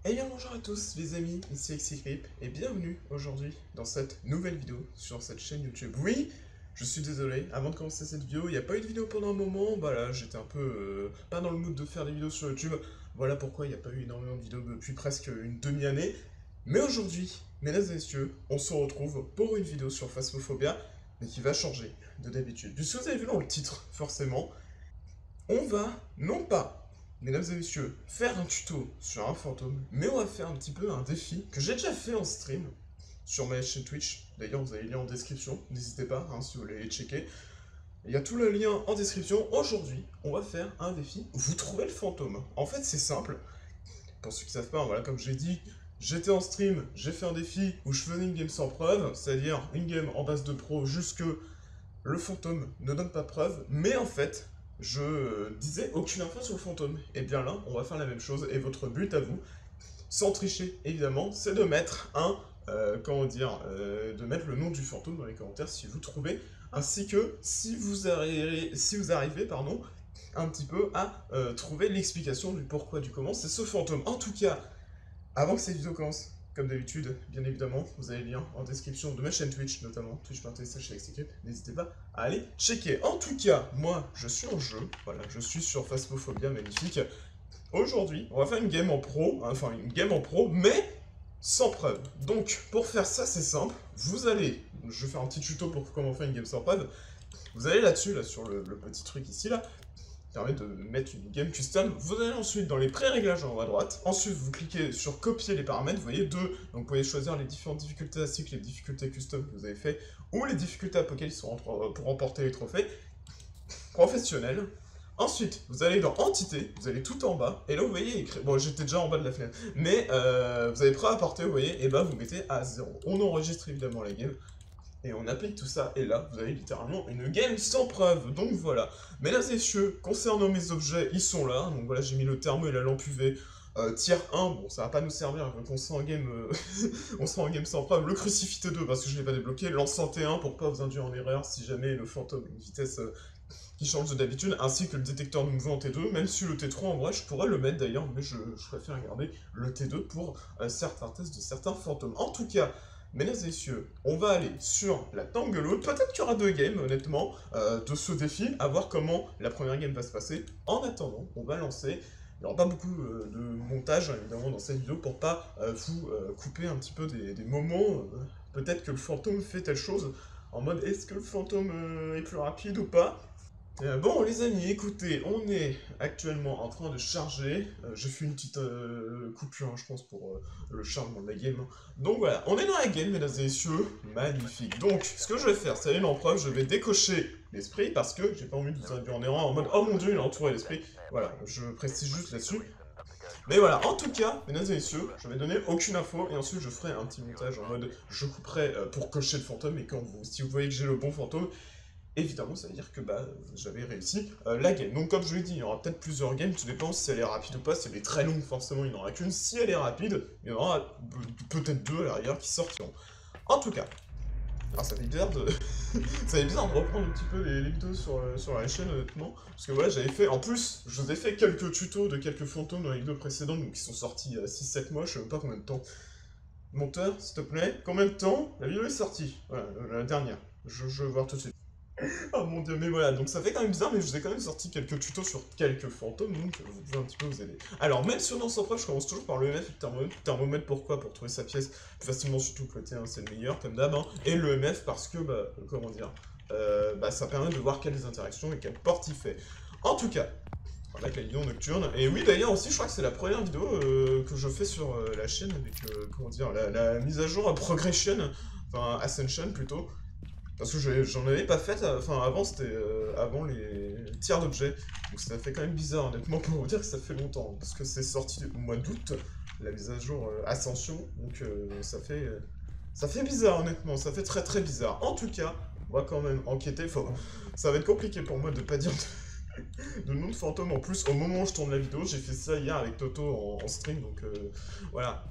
Et bien bonjour à tous les amis, ici Exigrip et bienvenue aujourd'hui dans cette nouvelle vidéo sur cette chaîne YouTube. Oui, je suis désolé, avant de commencer cette vidéo, il n'y a pas eu de vidéo pendant un moment, voilà, j'étais un peu pas dans le mood de faire des vidéos sur YouTube, voilà pourquoi il n'y a pas eu énormément de vidéos depuis presque une demi-année. Mais aujourd'hui, mesdames et messieurs, on se retrouve pour une vidéo sur Phasmophobia, mais qui va changer de d'habitude. Puisque vous avez vu dans le titre, forcément, on va, non pas, mesdames et messieurs, faire un tuto sur un fantôme, mais on va faire un petit peu un défi que j'ai déjà fait en stream sur ma chaîne Twitch. D'ailleurs, vous avez le lien en description, n'hésitez pas hein, si vous voulez checker. Il y a tout le lien en description. Aujourd'hui, on va faire un défi. Vous trouvez le fantôme. En fait, c'est simple. Pour ceux qui ne savent pas, voilà, comme j'ai dit, j'étais en stream, j'ai fait un défi où je faisais une game sans preuve, c'est-à-dire une game en base de pro jusque le fantôme ne donne pas preuve, mais en fait, je disais aucune info sur le fantôme. Et bien là, on va faire la même chose, et votre but à vous, sans tricher évidemment, c'est de mettre de mettre le nom du fantôme dans les commentaires si vous trouvez, ainsi que si vous arrivez, pardon, un petit peu à trouver l'explication du pourquoi, du comment c'est ce fantôme. En tout cas, avant que cette vidéo commence, comme d'habitude, bien évidemment, vous avez le lien en description de ma chaîne Twitch, notamment twitch.tv/Exigrip, n'hésitez pas à aller checker. En tout cas, moi, je suis en jeu, voilà, je suis sur Phasmophobia, magnifique. Aujourd'hui, on va faire une game en pro, hein, enfin une game en pro, mais sans preuve. Donc, pour faire ça, c'est simple, vous allez, je vais faire un petit tuto pour comment faire une game sans preuve, vous allez là-dessus, là, sur le petit truc ici, là, permet de mettre une game custom. Vous allez ensuite dans les pré-réglages en haut à droite. Ensuite, vous cliquez sur copier les paramètres. Vous voyez deux. Donc, vous pouvez choisir les différentes difficultés à cycle, les difficultés custom que vous avez fait, ou les difficultés apocalypse pour remporter les trophées. Professionnel. Ensuite, vous allez dans Entité, vous allez tout en bas, et là vous voyez écrit, bon j'étais déjà en bas de la fenêtre, mais vous avez prêt à apporter, vous voyez, et bah vous mettez à 0. On enregistre évidemment la game, et on applique tout ça, et là, vous avez littéralement une game sans preuve, donc voilà. Mesdames et messieurs, concernant mes objets, ils sont là, donc voilà, j'ai mis le thermo et la lampe UV, tier 1, bon, ça va pas nous servir, vu qu'on sera en game, on sera en game sans preuve, le crucifix T2, parce que je l'ai pas débloqué, l'encens T1, pour pas vous induire en erreur, si jamais le fantôme a une vitesse qui change de d'habitude, ainsi que le détecteur de mouvement T2, même si le T3, en vrai, je pourrais le mettre d'ailleurs, mais je préfère garder le T2 pour certains tests de certains fantômes. En tout cas, mesdames et messieurs, on va aller sur la Tanglewood. Peut-être qu'il y aura deux games, honnêtement, de ce défi, à voir comment la première game va se passer. En attendant, on va lancer. Il n'y aura pas beaucoup de montage, évidemment, dans cette vidéo, pour pas vous couper un petit peu des moments. Peut-être que le fantôme fait telle chose, en mode, est-ce que le fantôme est plus rapide ou pas? Bon les amis, écoutez, on est actuellement en train de charger, j'ai fait une petite coupure, hein, je pense, pour le chargement de la game. Donc voilà, on est dans la game, mesdames et messieurs, magnifique. Donc, ce que je vais faire, c'est aller en preuve, je vais décocher l'esprit, parce que j'ai pas envie de vous induire en erreur en mode « Oh mon dieu, il a entouré l'esprit ». Voilà, je précise juste là-dessus. Mais voilà, en tout cas, mesdames et messieurs, je vais donner aucune info, et ensuite je ferai un petit montage en mode « Je couperai pour cocher le fantôme », et quand si vous voyez que j'ai le bon fantôme, évidemment, ça veut dire que bah, j'avais réussi la game. Donc comme je l'ai dit, il y aura peut-être plusieurs games, tout dépend si elle est rapide ou pas. Si elle est très longue, forcément, il n'y en aura qu'une. Si elle est rapide, il y en aura peut-être deux à l'arrière qui sortiront. En tout cas, alors ça fait bizarre de... ça fait bizarre de reprendre un petit peu les vidéos sur la chaîne, honnêtement. Parce que voilà, j'avais fait... En plus, je vous ai fait quelques tutos de quelques fantômes dans les vidéos précédentes, donc qui sont sortis il y a 6-7 mois, je sais même pas combien de temps. Monteur, s'il te plaît, combien de temps la vidéo est sortie? Voilà, la dernière. Je veux voir tout de suite. Oh mon dieu, mais voilà, donc ça fait quand même bizarre, mais je vous ai quand même sorti quelques tutos sur quelques fantômes, donc vous pouvez un petit peu vous aider. Alors, même sur dans sans preuve, je commence toujours par le MF et le thermomètre. Le thermomètre, pourquoi? Pour trouver sa pièce plus facilement, surtout que le T1 c'est le meilleur, comme d'hab, hein. Et le MF parce que, bah, comment dire, ça permet de voir quelles interactions et quelles portes il fait. En tout cas, on va mettre la vidéo nocturne. Et oui, d'ailleurs aussi, je crois que c'est la première vidéo que je fais sur la chaîne avec, comment dire, la mise à jour Progression, enfin Ascension plutôt. Parce que j'en avais pas fait, enfin avant c'était avant les tiers d'objets, donc ça fait quand même bizarre honnêtement pour vous dire que ça fait longtemps, parce que c'est sorti au mois d'août, la mise à jour Ascension, donc ça fait bizarre honnêtement, ça fait très très bizarre. En tout cas, on va quand même enquêter, ça va être compliqué pour moi de pas dire de nom de fantôme en plus au moment où je tourne la vidéo, j'ai fait ça hier avec Toto en stream, donc voilà.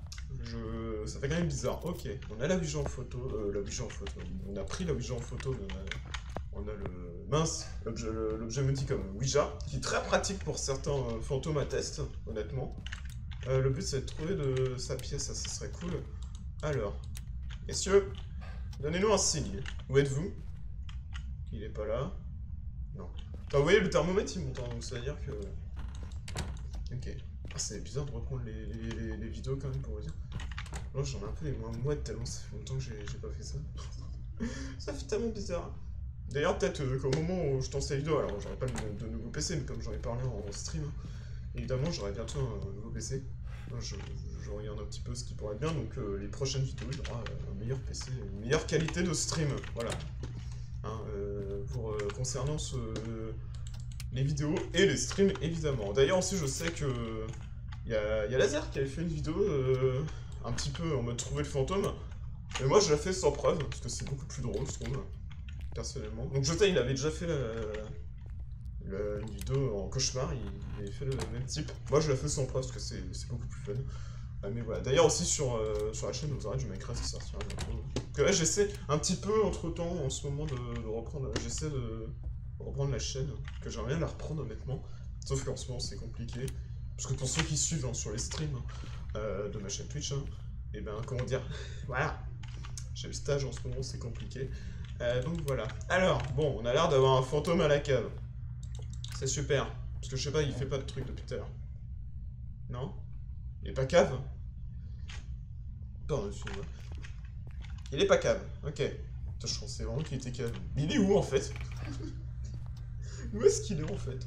Ça fait quand même bizarre. Ok, on a la Ouija en photo, on a pris la Ouija en photo, mais on a le... mince, l'objet multi comme Ouija, qui est très pratique pour certains fantômes à test, honnêtement. Le but c'est de trouver sa pièce, ça serait cool. Alors, messieurs, donnez-nous un signe. Où êtes-vous? Il est pas là. Non. Enfin, vous voyez, le thermomètre il monte, hein, donc ça veut dire que... Ok. Ah, c'est bizarre de reprendre les vidéos quand même pour vous dire. Moi j'en ai un peu les moins mouettes tellement ça fait longtemps que j'ai pas fait ça. Ça fait tellement bizarre. D'ailleurs, peut-être qu'au moment où je lance la vidéo, alors j'aurai pas de nouveau PC, mais comme j'en ai parlé en stream, évidemment j'aurai bientôt un nouveau PC. Je regarde un petit peu ce qui pourrait être bien, donc les prochaines vidéos, il y aura un meilleur PC, une meilleure qualité de stream, voilà. Hein, concernant les vidéos et les streams, évidemment. D'ailleurs aussi, je sais que il y a Laser qui avait fait une vidéo un petit peu en mode trouver le fantôme, mais moi je la fais sans preuve, parce que c'est beaucoup plus drôle, je trouve, personnellement. Donc je sais, il avait déjà fait une vidéo en cauchemar, il avait fait le même type. Moi je la fais sans preuve, parce que c'est beaucoup plus fun. Mais voilà, d'ailleurs aussi sur la chaîne, vous aurez du Minecraft qui sortira bientôt. Donc là j'essaie un petit peu entre temps, en ce moment, de reprendre, j'essaie de reprendre la chaîne, que j'aimerais bien la reprendre honnêtement. Sauf qu'en ce moment c'est compliqué. Parce que pour ceux qui suivent sur les streams de ma chaîne Twitch, et ben comment dire, voilà, j'ai le stage en ce moment, c'est compliqué. Donc voilà. Alors, bon, on a l'air d'avoir un fantôme à la cave. C'est super. Parce que je sais pas, il fait pas de trucs depuis tout à l'heure. Non? Il est pas cave? Pardon, excuse-moi. Il est pas cave, ok. Putain, je pensais vraiment qu'il était cave. Mais il est où en fait? Où est-ce qu'il est en fait?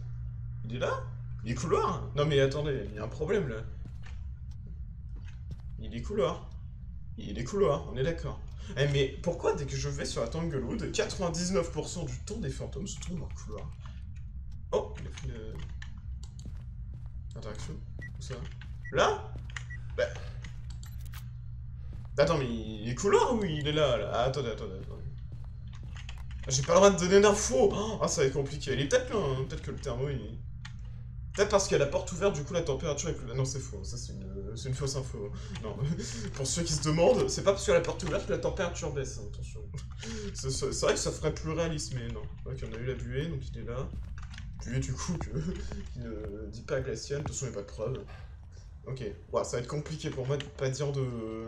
Il est là? Il est couloir? Non mais attendez, il y a un problème là. Il est couloir. Il est couloir, on est d'accord. Eh mais pourquoi dès que je vais sur la Tanglewood, 99% du temps des fantômes se trouvent dans le couloir? Oh, il a fait une... interaction. Où ça? Là? Bah... Attends, mais il est couloir ou il est là, là? Ah, attendez. J'ai pas le droit de donner d'infos. Ah, ça va être compliqué. Il est peut-être là, hein. Peut-être que le thermo, il... Peut-être parce qu'il y a la porte ouverte, du coup la température est plus... Non, c'est faux, ça c'est une fausse info. Non, pour ceux qui se demandent, c'est pas parce qu'il y a la porte ouverte que la température baisse, hein, attention. C'est vrai que ça ferait plus réaliste, mais non. Ouais, qu'on a eu la buée, donc il est là. Buée du coup, qui ne dit pas glacial, de toute façon il n'y a pas de preuve. Ok, ouais, ça va être compliqué pour moi de pas dire de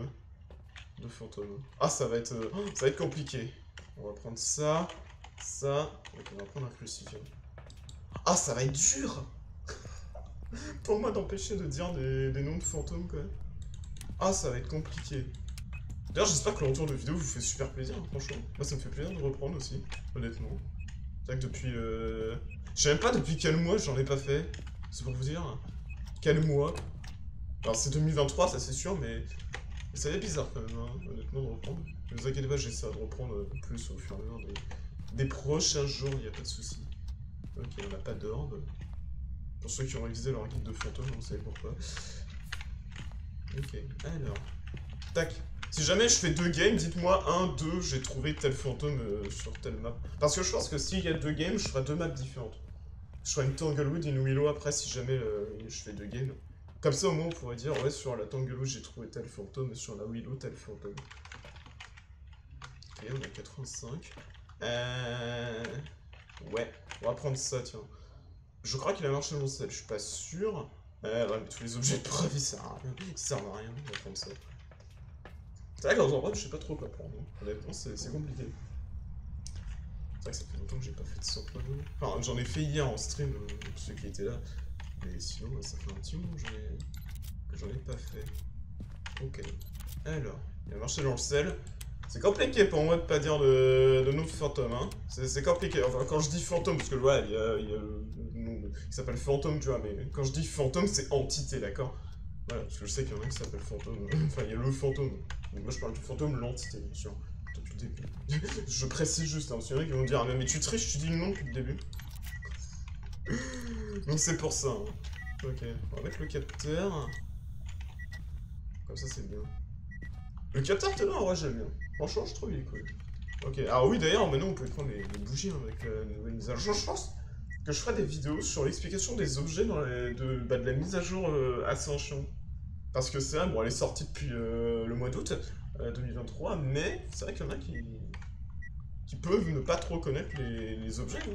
fantôme. Ah, ça va être compliqué. On va prendre ça, ça, ok, on va prendre un crucifix. Ah, ça va être dur. Pour moi d'empêcher de dire des noms de fantômes, quoi. Ah, ça va être compliqué. D'ailleurs, j'espère que le retour de vidéo vous fait super plaisir, hein, franchement. Moi, ça me fait plaisir de reprendre aussi, honnêtement. C'est vrai que depuis... Je sais même pas depuis quel mois j'en ai pas fait. C'est pour vous dire. Quel mois. Alors, c'est 2023, ça c'est sûr, mais... Ça va être bizarre quand même, hein, honnêtement, de reprendre. Ne vous inquiétez pas, j'essaie de reprendre plus au fur et à mesure des prochains jours, il n'y a pas de souci. Ok, on n'a pas d'orbe. Pour ceux qui ont révisé leur guide de fantômes, vous savez pourquoi. Ok, alors... Tac. Si jamais je fais 2 games, dites-moi 1, 2, j'ai trouvé tel fantôme sur telle map. Parce que je pense que s'il y a 2 games, je ferai 2 maps différentes. Je ferai une Tanglewood et une Willow après si jamais je fais 2 games. Comme ça au moins on pourrait dire, ouais, sur la Tanglewood j'ai trouvé tel fantôme, et sur la Willow tel fantôme. Ok, on a 85. Ouais, on va prendre ça, tiens. Je crois qu'il a marché dans celle, je suis pas sûr. Ouais, mais tous les objets de preuve, ils servent à rien. Ils servent à rien, on va prendre ça. C'est vrai que dans un run, je sais pas trop quoi prendre. Hein. Honnêtement, c'est compliqué. C'est vrai que ça fait longtemps que j'ai pas fait de sort. Enfin, j'en ai fait hier en stream, pour ceux qui étaient là. Mais sinon, ça fait un petit moment que j'en ai pas fait. Ok. Alors, il a marché dans le sel. C'est compliqué pour moi de pas dire de nom de fantôme, hein. C'est compliqué. Enfin, quand je dis fantôme, parce que ouais, il y a le nom qui s'appelle fantôme, tu vois, mais quand je dis fantôme, c'est entité, d'accord? Voilà, parce que je sais qu'il y en a qui s'appelle fantôme. Enfin, il y a le fantôme. Mais moi, je parle du fantôme, l'entité, bien sûr. Depuis le début. Je précise juste, hein, parce qu'il y en a qui vont dire, ah, mais tu triches, tu dis le nom depuis le début. Donc c'est pour ça. Hein. Ok, on va mettre le capteur. Comme ça, c'est bien. Le capteur, t'es là, en vrai, j'aime bien. Franchement, je trouve il est cool. Ok, alors oui, d'ailleurs, maintenant, on peut prendre les bougies hein, avec la nouvelle mise à jour. Je pense que je ferai des vidéos sur l'explication des objets dans de la mise à jour Ascension. Parce que c'est vrai, bon, elle est sortie depuis le mois d'août 2023, mais c'est vrai qu'il y en a qui peuvent ne pas trop connaître les objets. Hein.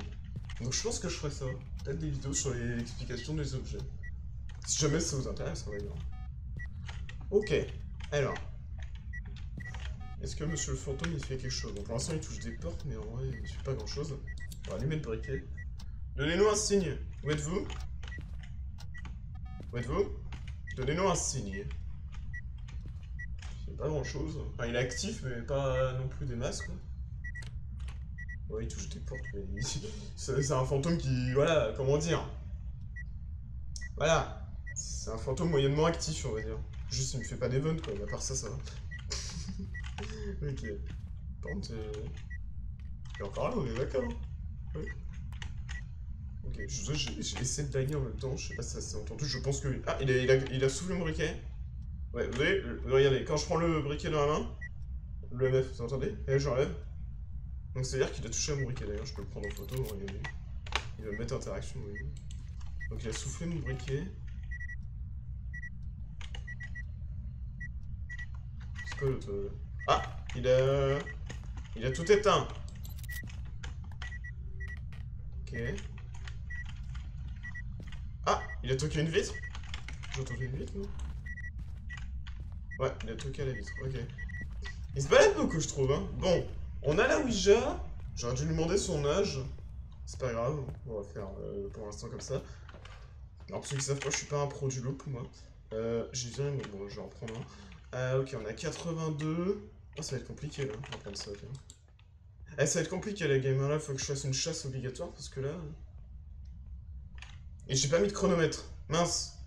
Donc je pense que je ferai ça. Peut-être des vidéos sur l'explication des objets. Si jamais ça vous intéresse, on va dire. Ok, alors. Est-ce que monsieur le fantôme il fait quelque chose? Donc pour l'instant il touche des portes, mais en vrai il fait pas grand chose. On va allumer le briquet. Donnez-nous un signe. Où êtes-vous? Où êtes-vous? Donnez-nous un signe. C'est pas grand chose. Enfin il est actif mais pas non plus des masses quoi. Ouais il touche des portes mais c'est un fantôme qui... Voilà, comment dire? Voilà. C'est un fantôme moyennement actif on va dire. Juste il me fait pas d'event quoi, mais à part ça ça va. Ok. Par contre, il est encore là, on est d'accord. Ouais. Ok, j'ai essayé de taguer en même temps, je sais pas si ça s'est entendu, je pense que... Ah, il a soufflé mon briquet. Ouais, vous voyez, regardez, quand je prends le briquet dans la main, le MF, vous entendez? Et j'enlève. Donc c'est-à-dire qu'il a touché à mon briquet d'ailleurs, je peux le prendre en photo, regardez. Il va me mettre interaction, oui. Donc il a soufflé mon briquet. C'est quoi l'autre... Ah, il a tout éteint. Ok. Ah, il a toqué une vitre? J'ai entendu une vitre, non? Ouais, il a toqué à la vitre, ok. Il se balade beaucoup, je trouve, hein. Bon, on a la Ouija. J'aurais dû lui demander son âge. C'est pas grave, on va faire pour l'instant comme ça. Alors, pour ceux qui savent pas, je suis pas un pro du loop, moi. J'ai bien, bon, je vais en prendre un. Ok, on a 82. Oh, ça va être compliqué, là. On va prendre ça, ok. Eh, ça va être compliqué, la game, là. Faut que je fasse une chasse obligatoire, parce que là... Et j'ai pas mis de chronomètre. Mince.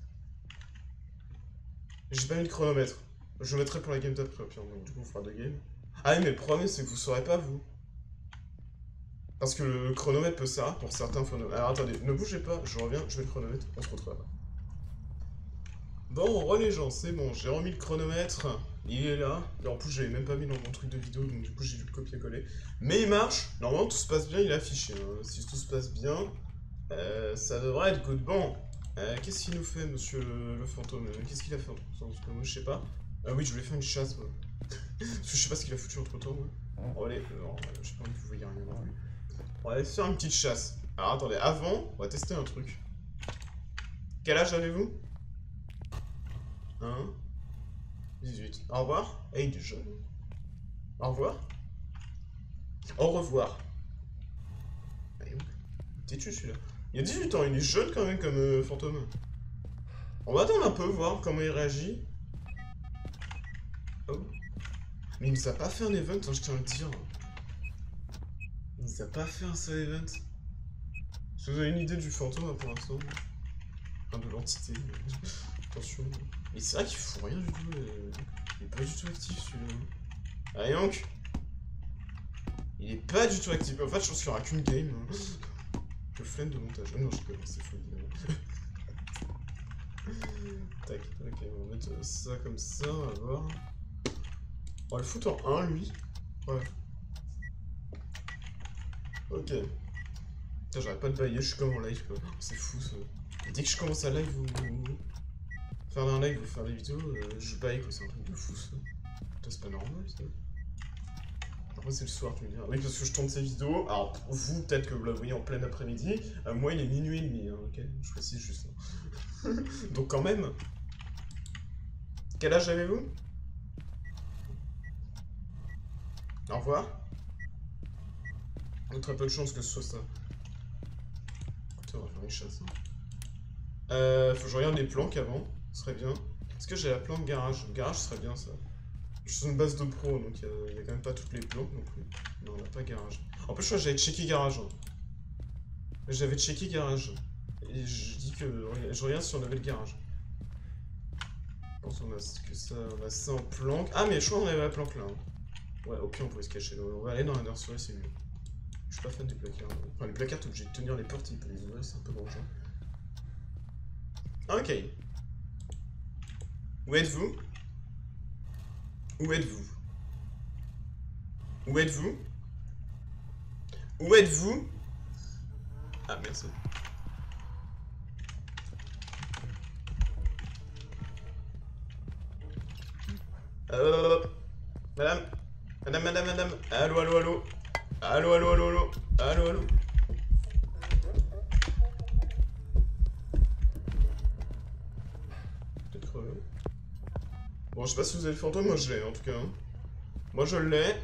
J'ai pas mis de chronomètre. Je le mettrai pour la game d'après, puis donc, du coup, on fera deux games. Ah oui, mais le problème, c'est que vous saurez pas, vous. Parce que le chronomètre peut servir pour certains phonomètres. Alors attendez, ne bougez pas, je reviens, je mets le chronomètre, on se retrouve là. Bon, les gens, c'est bon, j'ai remis le chronomètre, il est là. Et en plus, j'avais même pas mis dans mon truc de vidéo, donc du coup, j'ai dû le copier-coller. Mais il marche, normalement, tout se passe bien, il est affiché. Hein. Si tout se passe bien, ça devrait être good. Bon, qu'est-ce qu'il nous fait, monsieur le fantôme? Qu'est-ce qu'il a fait entre-temps? Parce que moi, je sais pas. Ah oui, je voulais faire une chasse, moi. Parce que je sais pas ce qu'il a foutu entre-temps, moi. Bon, allez, non, j'ai pas envie que vous voyez rien non plus. On va aller faire une petite chasse. Alors attendez, avant, on va tester un truc. Quel âge avez-vous? 1, 18. Au revoir. Hey, il est jeune. Au revoir. Au revoir. T'es-tu celui-là? Il a 18 ans, il est jeune quand même comme fantôme. On va attendre un peu, voir comment il réagit. Oh. Mais il nous a pas fait un event, hein, je tiens à le dire. Il nous a pas fait un seul event. Est-ce que vous avez une idée du fantôme hein, pour l'instant? Enfin, de l'entité. Attention. Mais c'est vrai qu'il fout rien du tout. Il est pas du tout actif celui-là. Allez donc. Il est pas du tout actif. En fait, je pense qu'il y aura qu'une game. Hein. Que flemme de montage. Non, je peux pas, c'est fou évidemment. Tac, ok, on va mettre ça comme ça, on va voir. On va le foutre en 1 lui. Ouais. Ok. Putain, j'arrête pas de bailler, je suis comme en live quoi. C'est fou ça. Et dès que je commence à live ou faire un live ou faire des vidéos, je baille quoi, c'est un truc de fou ça. Putain, c'est pas normal ça. Après c'est le soir, tu me diras. Oui, parce que je tourne ces vidéos. Alors, vous, peut-être que vous la voyez en plein après-midi. Moi, il est minuit et demi, hein, ok? Je précise juste. Hein. Donc, quand même. Quel âge avez-vous? Au revoir. Il y a très peu de chance que ce soit ça. Écoutez, on va faire une chasse. Hein. Faut que je regarde les planques avant. Ce serait bien. Est-ce que j'ai la planque garage? Le garage serait bien ça. Je suis sur une base de pro, donc il y a quand même pas toutes les planques non plus. Non, on n'a pas garage. En plus, je crois que j'avais checké garage. Hein. J'avais checké garage. Et je dis que je regarde si on avait le garage. Je pense qu'on a que ça, on a ça en planque. Ah, mais je crois qu'on avait la planque là. Hein. Ouais, au pire, on pourrait se cacher. On va aller dans la nursery, c'est mieux. Je suis pas fan des placards. Enfin, les placards, t'es obligé de tenir les portes, il peut les ouvrir, c'est un peu dangereux. Ok. Où êtes-vous? Où êtes-vous? Où êtes-vous? Où êtes-vous? Ah, merci. Madame. Madame. Allô. Allô. Peut-être crevé. Bon, je sais pas si vous avez le fantôme, moi je l'ai en tout cas. Hein. Moi je l'ai.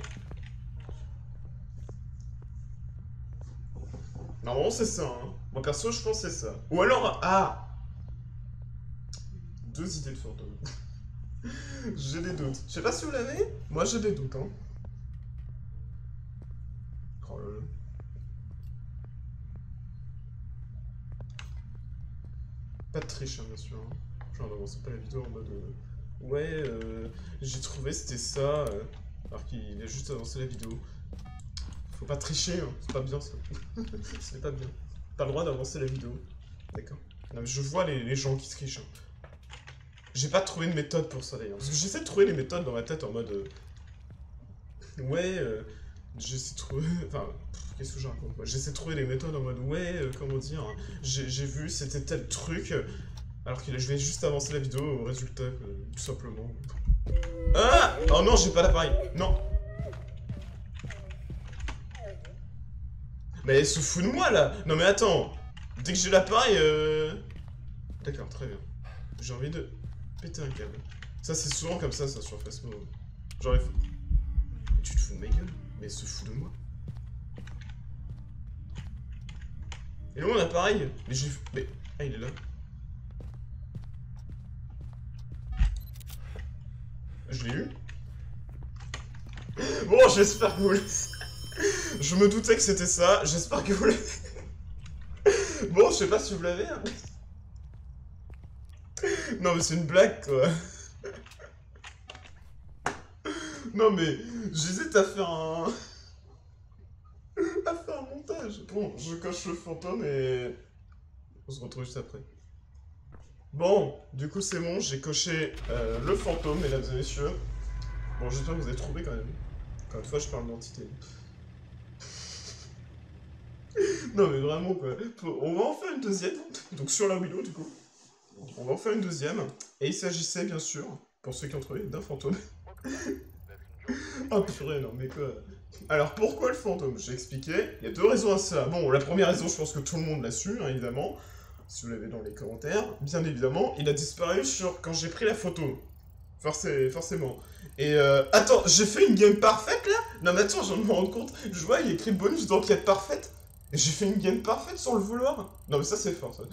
Normalement c'est ça, hein. Moi perso je pense que c'est ça. Ou alors, ah, deux idées de fantôme. J'ai des doutes. Je sais pas si vous l'avez. Moi j'ai des doutes, hein. Oh là là. Pas de triche, hein, bien sûr. Hein. Genre n'avancez pas la vidéo en mode... ouais, j'ai trouvé c'était ça. Alors qu'il a juste avancé la vidéo. Faut pas tricher, hein. C'est pas bien ça. C'est pas bien. Pas le droit d'avancer la vidéo. D'accord. Non mais je vois les gens qui trichent. Hein. J'ai pas trouvé de méthode pour ça d'ailleurs. Parce que j'essaie de trouver les méthodes dans ma tête en mode... ouais, j'essaie de trouver... Enfin, qu'est-ce que je raconte moi? J'essaie de trouver les méthodes en mode... ouais, comment dire... j'ai vu, c'était tel truc... alors que je vais juste avancer la vidéo au résultat, tout simplement. Ah! Oh non, j'ai pas l'appareil. Non. Mais elle se fout de moi, là. Non mais attends. Dès que j'ai l'appareil, D'accord, très bien. J'ai envie de péter un câble. Ça, c'est souvent comme ça sur Facebook. Genre, il faut... Tu te fous de ma gueule? Mais elle se fout de moi. Et là, mon appareil? Mais j'ai... Mais... Ah, il est là. Je l'ai eu. Bon, j'espère que vous l'avez... Je me doutais que c'était ça. J'espère que vous l'avez... Bon, je sais pas si vous l'avez. Hein. Non, mais c'est une blague, quoi. Non, mais j'hésite à faire un... à faire un montage. Bon, je coche le fantôme et... on se retrouve juste après. Bon, du coup, c'est bon. J'ai coché le fantôme, mesdames et messieurs. Bon, j'espère que vous avez trouvé, quand même. Encore une fois, je parle d'entité. Non, mais vraiment, quoi. On va en faire une deuxième. Donc, sur la Willow, du coup. On va en faire une deuxième. Et il s'agissait, bien sûr, pour ceux qui ont trouvé, d'un fantôme. Ah purée, non mais quoi. Alors pourquoi le fantôme? J'ai expliqué, il y a deux raisons à ça. Bon, la première raison, je pense que tout le monde l'a su, hein, évidemment. Si vous l'avez dans les commentaires. Bien évidemment, il a disparu quand j'ai pris la photo. Forcément. Et attends, j'ai fait une game parfaite là? Non mais attends, je viens de me rendre compte. Je vois, il y a écrit bonus d'enquête parfaite. Et j'ai fait une game parfaite sans le vouloir. Non mais ça c'est fort ça.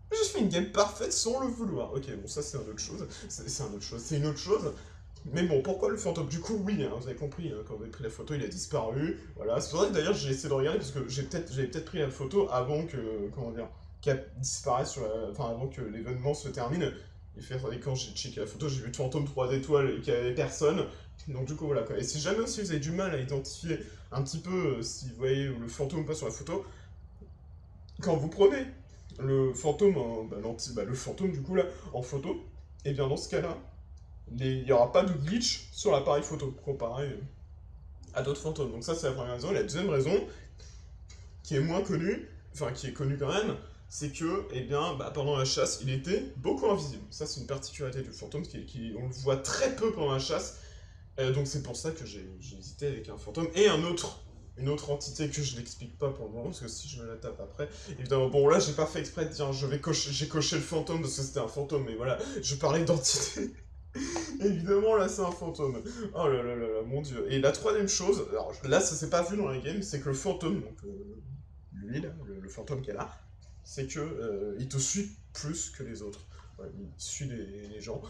J'ai fait une game parfaite sans le vouloir. Ok, bon ça c'est une autre chose. C'est une autre chose. Mais bon, pourquoi le fantôme? Du coup, oui, hein, vous avez compris, hein, quand vous avez pris la photo, il a disparu. Voilà, c'est pour ça que d'ailleurs j'ai essayé de regarder, parce que j'avais peut-être pris la photo avant que, comment dire, qu'elle disparaisse sur la... Enfin, avant que l'événement se termine. Et quand j'ai checké la photo, j'ai vu le fantôme 3 étoiles et qu'il n'y avait personne. Donc du coup, voilà, quoi. Et si jamais aussi vous avez du mal à identifier un petit peu si vous voyez le fantôme ou pas sur la photo, quand vous prenez le fantôme, le fantôme du coup là, en photo, et bien dans ce cas-là, il n'y aura pas de glitch sur l'appareil photo, comparé à d'autres fantômes. Donc ça, c'est la première raison. Et la deuxième raison, qui est moins connue, enfin qui est connue quand même, c'est que, eh bien, pendant la chasse, il était beaucoup invisible. Ça, c'est une particularité du fantôme, on le voit très peu pendant la chasse. Donc c'est pour ça que j'ai hésité avec un fantôme et une autre entité que je n'explique pas pour le moment, parce que si je me la tape après, évidemment, bon là j'ai pas fait exprès de dire j'ai coché le fantôme parce que c'était un fantôme, mais voilà, je parlais d'entité. Évidemment, là, c'est un fantôme. Oh là là là là, mon dieu. Et la troisième chose, alors là, ça s'est pas vu dans la game, c'est que le fantôme, donc lui, là, le fantôme qui est là, c'est que il te suit plus que les autres. Ouais, il suit les gens.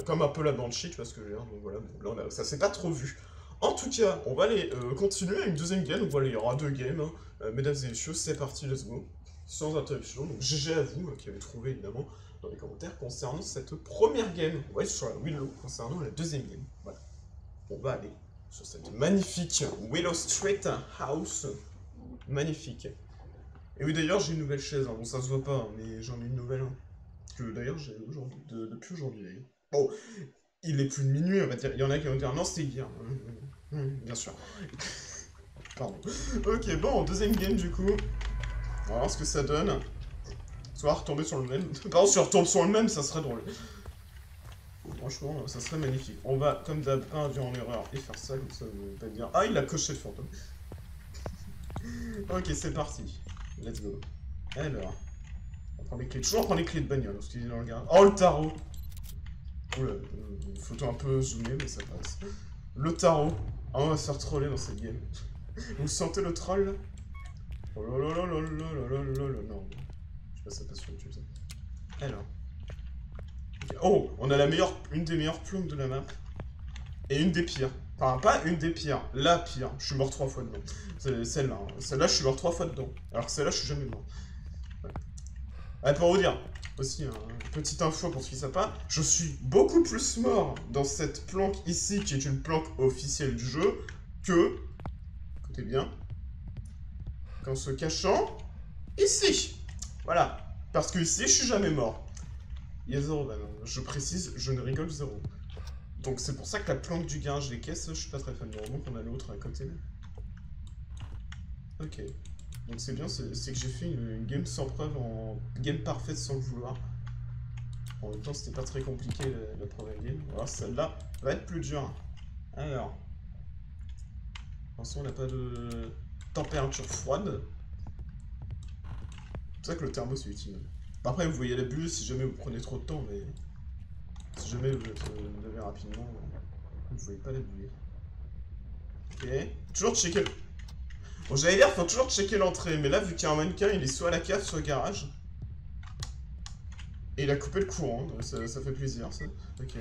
Comme un peu la Banshee, tu vois ce que je veux dire. Donc voilà, bon, là, ça s'est pas trop vu. En tout cas, on va aller continuer à une deuxième game. Donc voilà, il y aura deux games. Hein. Mesdames et messieurs, c'est parti, let's go. Sans interruption. Donc GG à vous, qui avez trouvé évidemment dans les commentaires concernant cette première game. On va aller sur la Willow concernant la deuxième game. Voilà. On va aller sur cette magnifique Willow Street House. Magnifique. Et oui, d'ailleurs, j'ai une nouvelle chaise. Hein. Bon, ça se voit pas, hein, mais j'en ai une nouvelle. Hein. Que d'ailleurs, j'ai aujourd'hui, depuis aujourd'hui d'ailleurs. Bon, il est plus de minuit, on va dire. Il y en a qui vont dire non, c'était hier. Bien sûr. Pardon. Ok, bon, deuxième game du coup. On va voir ce que ça donne. Soit retomber sur le même. Par contre, si on retombe sur le même, ça serait drôle. Franchement, ça serait magnifique. On va, comme d'hab, induire en erreur et faire ça, comme ça vous va dire. Ah, il a coché le fantôme. Ok, c'est parti. Let's go. Alors. On prend les clés. Toujours on prend les clés de bagnole, parce qu'il est dans le garage. Oh, le tarot! Oula, une photo un peu zoomée, mais ça passe. Le tarot. Ah, on va se faire troller dans cette game. Vous sentez le troll là? Oh là là là là là là là là. Non. Je sais pas, ça passe sur YouTube ça. Alors. Okay. Oh, on a une des meilleures plombes de la map. Et une des pires. Enfin, pas une des pires, la pire. Je suis mort 3 fois dedans. C'est celle-là. Hein. Celle-là, je suis mort 3 fois dedans. Alors que celle-là, je suis jamais mort. Ouais. Ouais, pour vous dire, aussi, hein, petite info pour ceux qui ne savent pas, je suis beaucoup plus mort dans cette planque ici, qui est une planque officielle du jeu, que, écoutez bien, qu'en se cachant ici. Voilà. Parce que ici, je suis jamais mort. Il y a 0 ban. Je précise, je ne rigole 0. Donc c'est pour ça que la planque du garage des caisses, je suis pas très fan. Heureusement qu'on a l'autre à côté. Ok. Donc c'est bien, c'est que j'ai fait une game sans preuve, en game parfaite sans le vouloir. En même temps, c'était pas très compliqué la première game. Alors celle-là va être plus dure. Alors. Attention, on n'a pas de température froide. C'est pour ça que le thermo c'est utile. Après, vous voyez la bulle si jamais vous prenez trop de temps, mais si jamais vous êtes levé rapidement, vous ne voyez pas la bulle. Ok. Toujours checker. Bon, j'allais dire, faut toujours checker l'entrée, mais là, vu qu'il y a un mannequin, il est soit à la cave, soit au garage. Et il a coupé le courant, ça fait plaisir, ça. Ok.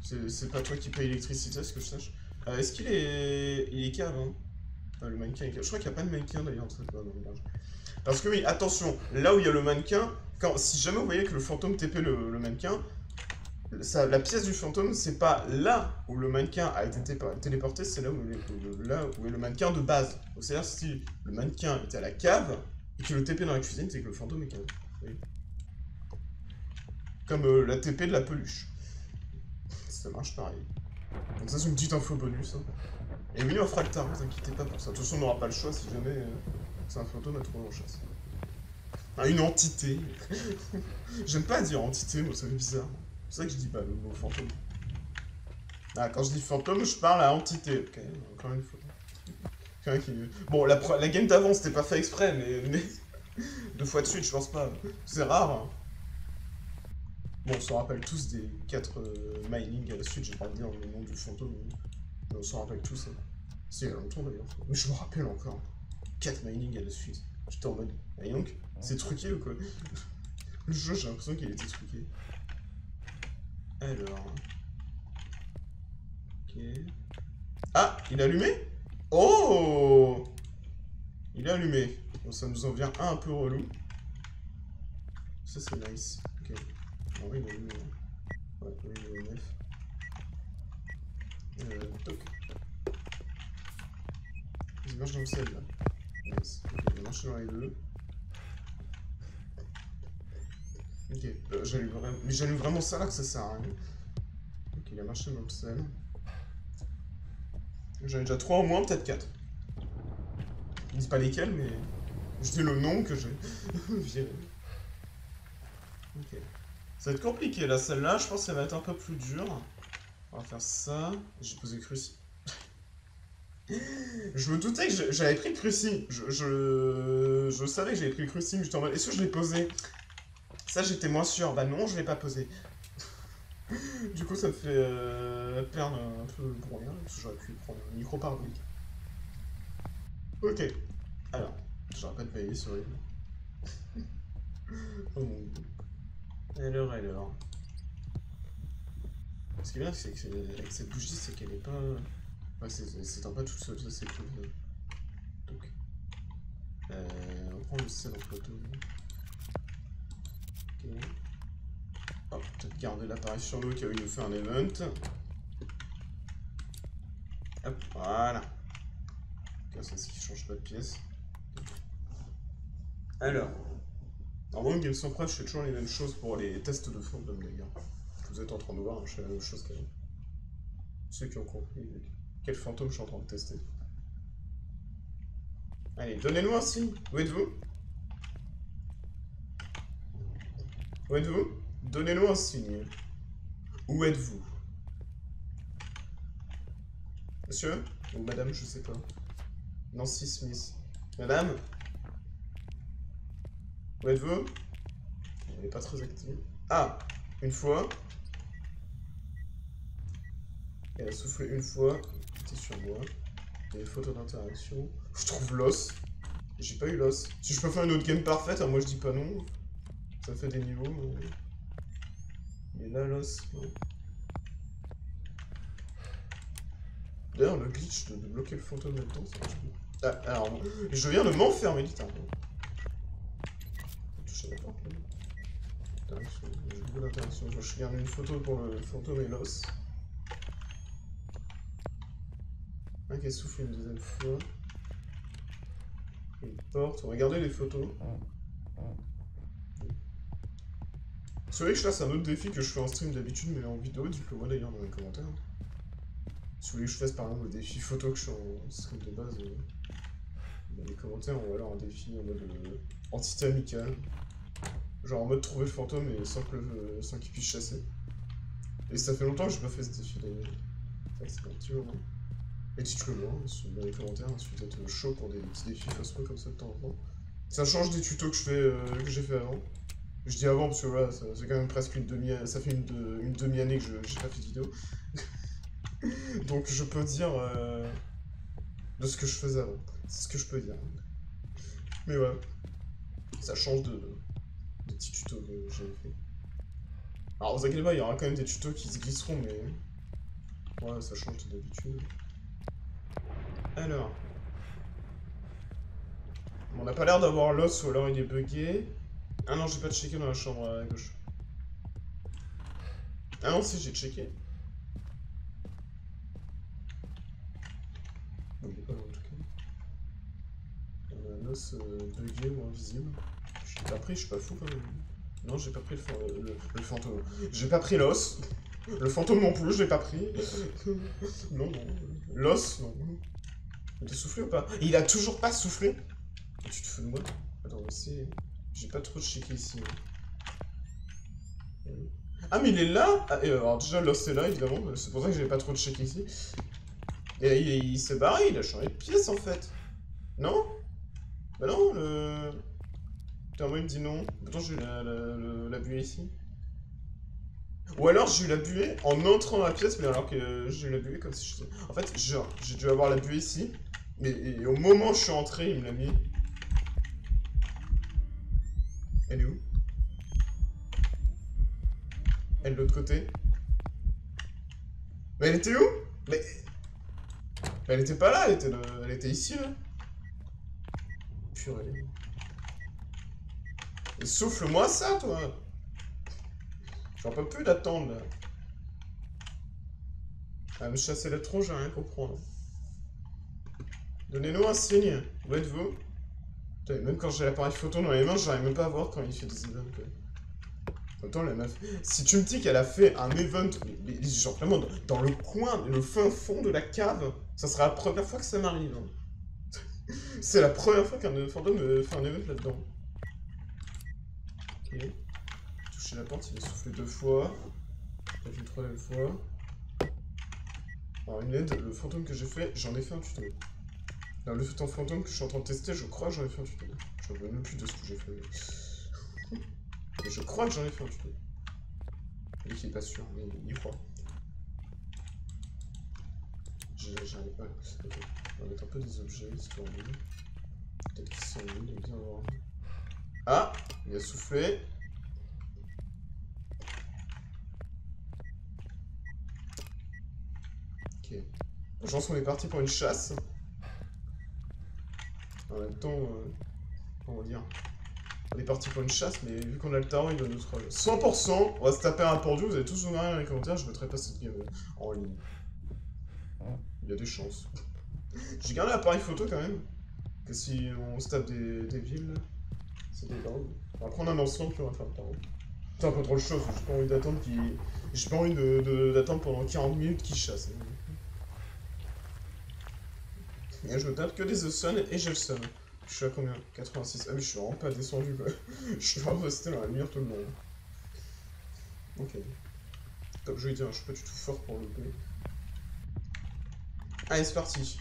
C'est pas toi qui paye l'électricité, à ce que je sache. Est-ce qu'il est... Il est cave, hein? Le mannequin est cave. Je crois qu'il n'y a pas de mannequin, d'ailleurs, dans le garage. Parce que oui, attention, là où il y a le mannequin, si jamais vous voyez que le fantôme TP le mannequin, la pièce du fantôme, c'est pas là où le mannequin a été téléporté, c'est là où est le mannequin de base. Donc c'est-à-dire si le mannequin était à la cave et que le TP dans la cuisine, c'est que le fantôme est cave. Oui. Comme la TP de la peluche. Ça marche pareil. Donc ça c'est une petite info bonus. Hein. Et oui, on fera le tarot, ne vous inquiétez pas pour ça. De toute façon, on n'aura pas le choix si jamais c'est un fantôme à trouver en chasse. Ah, une entité. J'aime pas dire entité, moi ça fait bizarre. C'est ça que je dis pas le mot fantôme. Ah, quand je dis fantôme, je parle à entité. Ok, encore une fois. Bon, la game d'avant, c'était pas fait exprès, mais 2 fois de suite, je pense pas. C'est rare. Hein. Bon, on s'en rappelle tous des 4 mining à la suite, j'ai pas dire le nom du fantôme. Mais on s'en rappelle tous. Hein. C'est il y a longtemps d'ailleurs. Mais je me rappelle encore. 4 mining à la suite. J'étais en mode. Et donc, c'est truqué ou quoi? Le jeu, j'ai l'impression qu'il était truqué. Alors. Ok. Ah, il est allumé? Oh! Il est allumé. Bon, ça nous en vient un peu relou. Ça, c'est nice. Ok. En vrai, il est allumé. Ouais, oui, il est 9. Toc. Il marche dans le sel, là. Nice. Ok, il marche dans les deux. Ok, mais j'allume vraiment ça là que ça sert à rien. Ok, il a marché dans le sel. J'en ai déjà 3 au moins, peut-être 4. Je dis pas lesquels, mais je dis le nom que j'ai viré. Ok. Ça va être compliqué là, celle-là, je pense que ça va être un peu plus dur. On va faire ça. J'ai posé le cruci. Je me doutais que j'avais pris le cruci. Je savais que j'avais pris le cruci, mais j'étais en mode, est-ce que je l'ai posé? Ça, j'étais moins sûr. Bah non, je l'ai pas posé. Du coup, ça me fait perdre un peu pour rien, parce que j'aurais pu prendre un micro parabolique. Ok. Alors, j'aurais pas de payer, c'est horrible. Oh mon dieu. Alors. Ce qui est bien, c'est qu'avec cette bougie, c'est qu'elle est pas... Ouais, c'est un peu toute seule, ça c'est cool. Donc... on prend le sel en photo. Ok. Hop, peut-être garder l'appareil sur nous qui a eu nous fait un event. Hop, voilà. Ok, c'est ce qui change pas de pièce. Alors, normalement, Game sans preuve, je fais toujours les mêmes choses pour les tests de fantôme d'ailleurs. Vous êtes en train de voir, hein, je fais la même chose qu'avant. Ceux qui ont compris quel fantôme je suis en train de tester. Allez, donnez-nous un signe. Où êtes-vous? Où êtes-vous? Donnez-nous un signe. Où êtes-vous? Monsieur? Ou madame, je sais pas. Nancy Smith. Madame? Où êtes-vous? Elle est pas très active. Ah! Une fois. Elle a soufflé une fois, c'était sur moi. Il y a des photos d'interaction. Je trouve l'os. J'ai pas eu l'os. Si je peux faire une autre game parfaite, hein, moi je dis pas non. Ça fait des niveaux. Il est là l'os. D'ailleurs, le glitch de bloquer le fantôme là-dedans, ça marche pas. Ah, alors, je viens de m'enfermer littéralement. Toucher la porte là. Interaction. J'ai beaucoup d'interactions. Je garde une photo pour le fantôme et l'os. Un qui souffle une deuxième fois. Une porte. On va garder les photos. Si vous voulez que je fasse un autre défi que je fais en stream d'habitude, mais en vidéo, dites-le moi d'ailleurs dans les commentaires. Si vous voulez que je fasse par exemple le défi photo que je fais en stream de base, dans les commentaires, ou alors un défi en mode entité amicale. Genre en mode trouver le fantôme et sans qu'il puisse chasser. Et ça fait longtemps que j'ai pas fait ce défi d'ailleurs. Ça c'est un petit moment. Et dites-le moi dans les commentaires si vous êtes chaud pour des petits défis façon comme ça de temps en temps. Ça change des tutos que j'ai fait avant. Je dis avant parce que voilà, ça fait quand même presque une demi-année, ça fait une demi-année que j'ai pas fait de vidéo. Donc je peux dire de ce que je faisais avant. C'est ce que je peux dire. Mais voilà. Ça change de petits tutos que j'avais fait. Alors vous inquiétez pas, il y aura quand même des tutos qui se glisseront, mais... Ouais, ça change d'habitude. Alors... On n'a pas l'air d'avoir l'os ou alors il est bugué. Ah non, j'ai pas checké dans la chambre à gauche. Ah non, si, j'ai checké. Bon, il est pas là en tout cas. On a un os bugué ou invisible. Je l'ai pas pris, je suis pas fou quand même. Non, j'ai pas pris le fantôme. J'ai pas pris l'os. Le fantôme non plus, je l'ai pas pris. Non, non. L'os, non. Il t'a soufflé ou pas? Et il a toujours pas soufflé? Tu te fous de moi? Attends, c'est... J'ai pas trop checké ici. Ah, mais il est là! Ah, et alors déjà, l'os est là, évidemment. C'est pour ça que j'ai pas trop checké ici. Et il s'est barré, il a changé de pièce, en fait. Non? Bah non, le... Putain, moi, il me dit non. Pourtant, j'ai eu la buée ici. Ou alors, j'ai eu la buée en entrant dans la pièce, mais alors que j'ai eu la buée comme si je... En fait, genre, j'ai dû avoir la buée ici. Mais et au moment où je suis entré, il me l'a mis. Elle est où? Elle est de l'autre côté. Mais elle était où? Mais elle était pas là, elle était ici, là. Purée. Et souffle-moi ça, toi. J'en peux plus d'attendre, là. À me chasser la tronche, j'ai rien comprendre. Donnez-nous un signe. Où êtes-vous? Putain, même quand j'ai l'appareil photo dans les mains, j'arrive même pas à voir quand il fait des events, quoi. Attends, la meuf... Si tu me dis qu'elle a fait un event, genre vraiment dans le coin, le fin fond de la cave, ça sera la première fois que ça m'arrive. Hein. C'est la première fois qu'un fantôme fait un event là-dedans. Ok. Toucher la porte, il a soufflé 2 fois. Peut-être une 3e fois. Alors une aide, le fantôme que j'ai fait, j'en ai fait un tuto. Alors, le fantôme que je suis en train de tester, je crois que j'en ai fait un tuto. Je ne me rappelle même plus de ce que j'ai fait. Mais je crois que j'en ai fait un tuto. Lui qui est pas sûr, mais il y croit. J'arrive pas. Ok. On va mettre un peu des objets, histoire de... Peut-être qu'ils sont nuls, de bien voir. Ah! Il a soufflé. Ok. Je pense qu'on est parti pour une chasse. En même temps, comment dire, on est parti pour une chasse, mais vu qu'on a le tarot, il donne notre 100%, on va se taper un pendu, vous allez tous ouvrir dans les commentaires, je mettrai pas cette game en ligne. Il y a des chances. J'ai gardé l'appareil photo quand même, que si on se tape des villes, c'est des dingues. On va prendre un ensemble puis on va faire le tarot. C'est un peu trop chaud, j'ai pas envie d'attendre J'ai pas envie d'attendre pendant 40 minutes qu'il chasse. Et je me tape que des The Sun et j'ai le Sun. Je suis à combien? 86. Ah mais je suis vraiment pas descendu quoi. Je suis vraiment resté dans la lumière tout le monde. Ok. Comme je lui dis, je suis pas du tout fort pour le louper. Allez, c'est parti.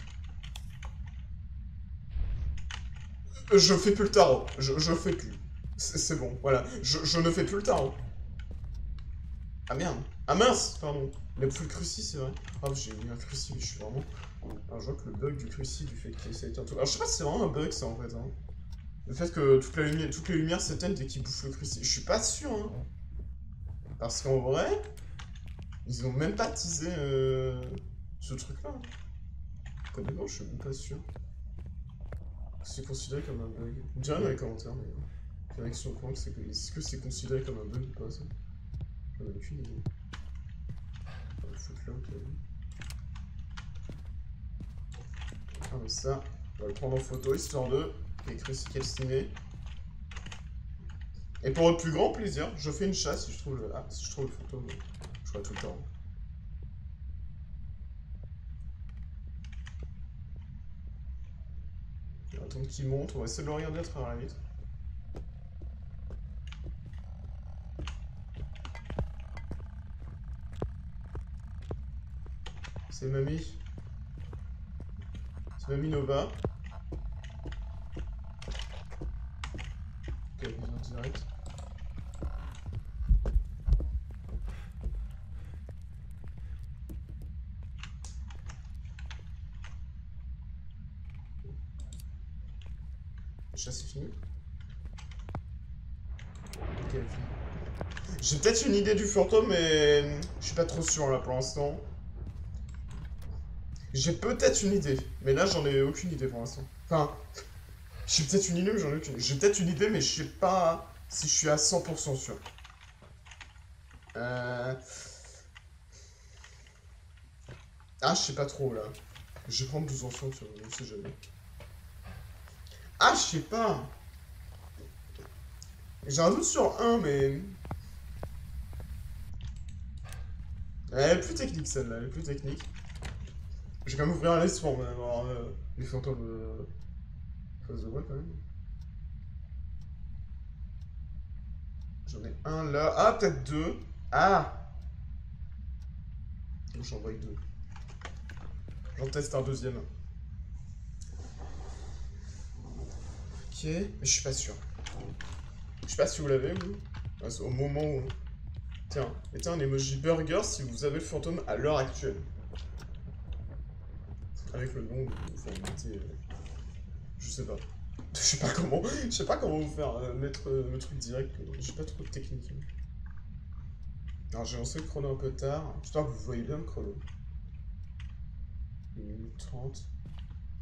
Je fais plus le tarot. Je fais plus. C'est bon, voilà. Je ne fais plus le tarot. Ah merde. Ah mince, pardon. Il a bouffé le cruci, c'est vrai. Ah, j'ai mis un cruci, mais je suis vraiment... Alors, je vois que le bug du cruci, du fait qu'il ça a été un truc... Alors, je sais pas si c'est vraiment un bug, ça, en fait. Hein. Le fait que toutes les lumières s'éteignent dès qu'il bouffe le cruci. Je suis pas sûr, hein. Parce qu'en vrai, ils ont même pas teasé ce truc-là. Hein. Honnêtement, je suis même pas sûr. C'est considéré comme un bug. Vous me direz dans les commentaires, mais... Il y en a qui sont au courant que c'est... Est-ce que c'est considéré comme un bug ou pas, ça? J'en ai aucune idée. On va foutre là, ok. Comme ça, on va le prendre en photo, histoire de... Écrit si calciné. Et pour votre plus grand plaisir, je fais une chasse si je trouve le... Ah, si je trouve le fantôme, je ferai tout le temps. On va attendre qu'il monte, on va essayer de le regarder à travers la vitre. C'est Mamie. C'est Mamie Nova. Ok, vision directe. La chasse est finie. Ok, elle est finie. J'ai peut-être une idée du fantôme, mais je suis pas trop sûr là pour l'instant. J'ai peut-être une idée, mais là j'en ai aucune idée pour l'instant. Enfin, j'ai peut-être une idée, mais j'en ai aucune. J'ai peut-être une idée, mais je sais pas si je suis à 100% sûr. Ah, je sais pas trop là. Je vais prendre 12 enfants, tu vois, on sait jamais. Ah, je sais pas. J'ai un doute sur un, mais... Elle est plus technique celle-là, elle est plus technique. Je vais quand même ouvrir un laisse pour avoir les fantômes face de moi quand même. J'en ai un là. Ah, peut-être deux. Ah! Bon, j'en vois deux. J'en teste un deuxième. Ok, mais je suis pas sûr. Je sais pas si vous l'avez, vous. Ah, au moment où... Tiens, mettez un emoji burger si vous avez le fantôme à l'heure actuelle. Avec le nom, vous mettez... je sais pas. Je sais pas comment vous faire mettre le truc direct. J'ai pas trop de technique. Alors j'ai lancé le chrono un peu tard. J'espère que vous voyez bien le chrono. 1 minute 30.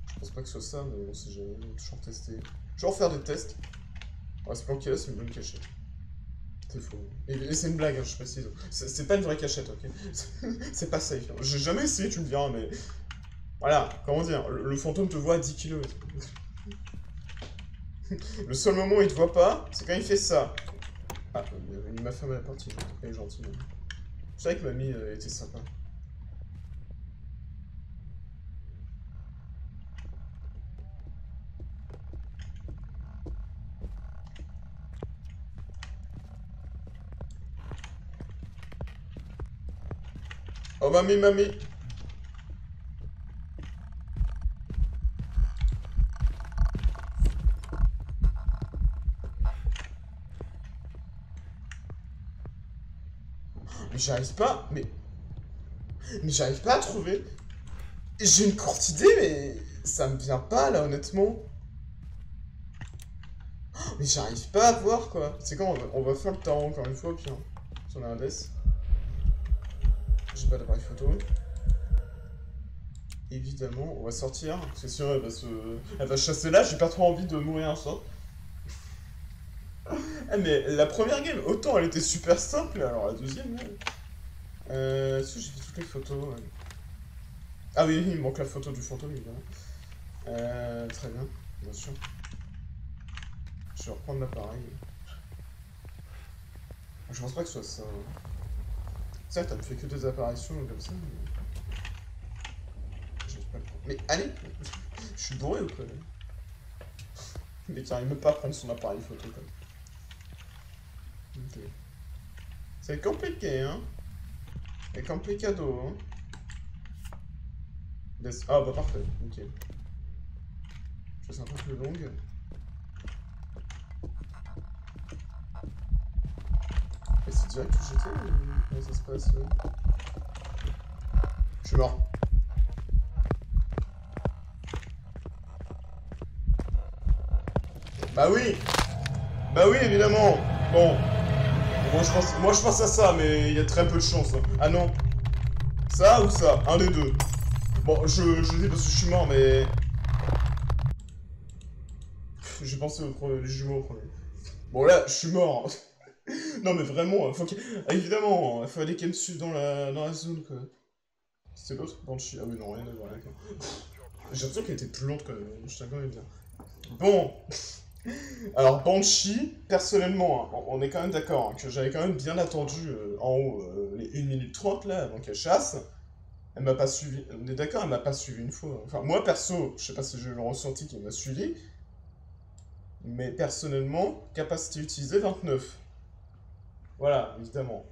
Je pense pas que ce soit ça, mais on sait jamais. On va toujours tester. Je vais refaire des tests. On va se planquer là, c'est une bonne cachette. C'est faux. Et c'est une blague, hein, je précise. C'est pas une vraie cachette, ok? C'est pas safe. Hein. J'ai jamais essayé, tu me diras, mais... Voilà, comment dire, le fantôme te voit à 10 km. Le seul moment où il te voit pas, c'est quand il fait ça. Ah, il m'a fermé la porte, il est gentil. Même. Je savais que mamie était sympa. Oh mamie, mamie! Mais j'arrive pas, mais j'arrive pas à trouver. J'ai une courte idée, mais ça me vient pas là, honnêtement. Mais j'arrive pas à voir quoi. C'est quand on va faire le tarot encore une fois, puis hein, si on a un death. J'ai pas d'appareil photo. Évidemment, on va sortir. C'est sûr, elle va chasser là, j'ai pas trop envie de mourir un sort. Ah, mais la première game, autant elle était super simple, alors la deuxième, là... est-ce que j'ai fait toutes les photos ouais. Ah oui, il me manque la photo du fantôme, évidemment. Très bien, bien sûr. Je vais reprendre l'appareil. Je pense pas que ce soit ça. Certes, t'as fait que des apparitions comme ça, mais... J'arrive pas à le prendre. Mais allez! Je suis bourré ou quoi, là? Mais qui arrive même pas à prendre son appareil photo, quoi. Ok. C'est compliqué, hein? C'est complicado, hein? Ah bah parfait, ok. Je fais un peu plus longue. Et c'est direct où j'étais ou comment ça se passe Je suis mort. Bah oui. Bah oui, évidemment. Bon. Moi, je pense à ça, mais il y a très peu de chance. Hein. Ah non. Ça ou ça? Un des deux. Bon, je le dis parce que je suis mort, mais... J'ai pensé les jumeaux au premier. Bon, là, je suis mort. Non, mais vraiment, faut qu'il... Ah, évidemment, il fallait qu'elle me suive dans la zone, quoi. C'était l'autre Banshee. Ah oui, non, rien à voir, d'accord. J'ai l'impression qu'elle était plus lente, quand même. Je t'accorde bien. Bon. Alors, Banshee, personnellement, hein, on est quand même d'accord hein, que j'avais quand même bien attendu en haut les 1 minute 30 là, avant qu'elle chasse. Elle m'a pas suivi. On est d'accord, elle m'a pas suivi une fois. Enfin, moi perso, je sais pas si j'ai eu le ressenti qu'elle m'a suivi. Mais personnellement, capacité utilisée 29. Voilà, évidemment.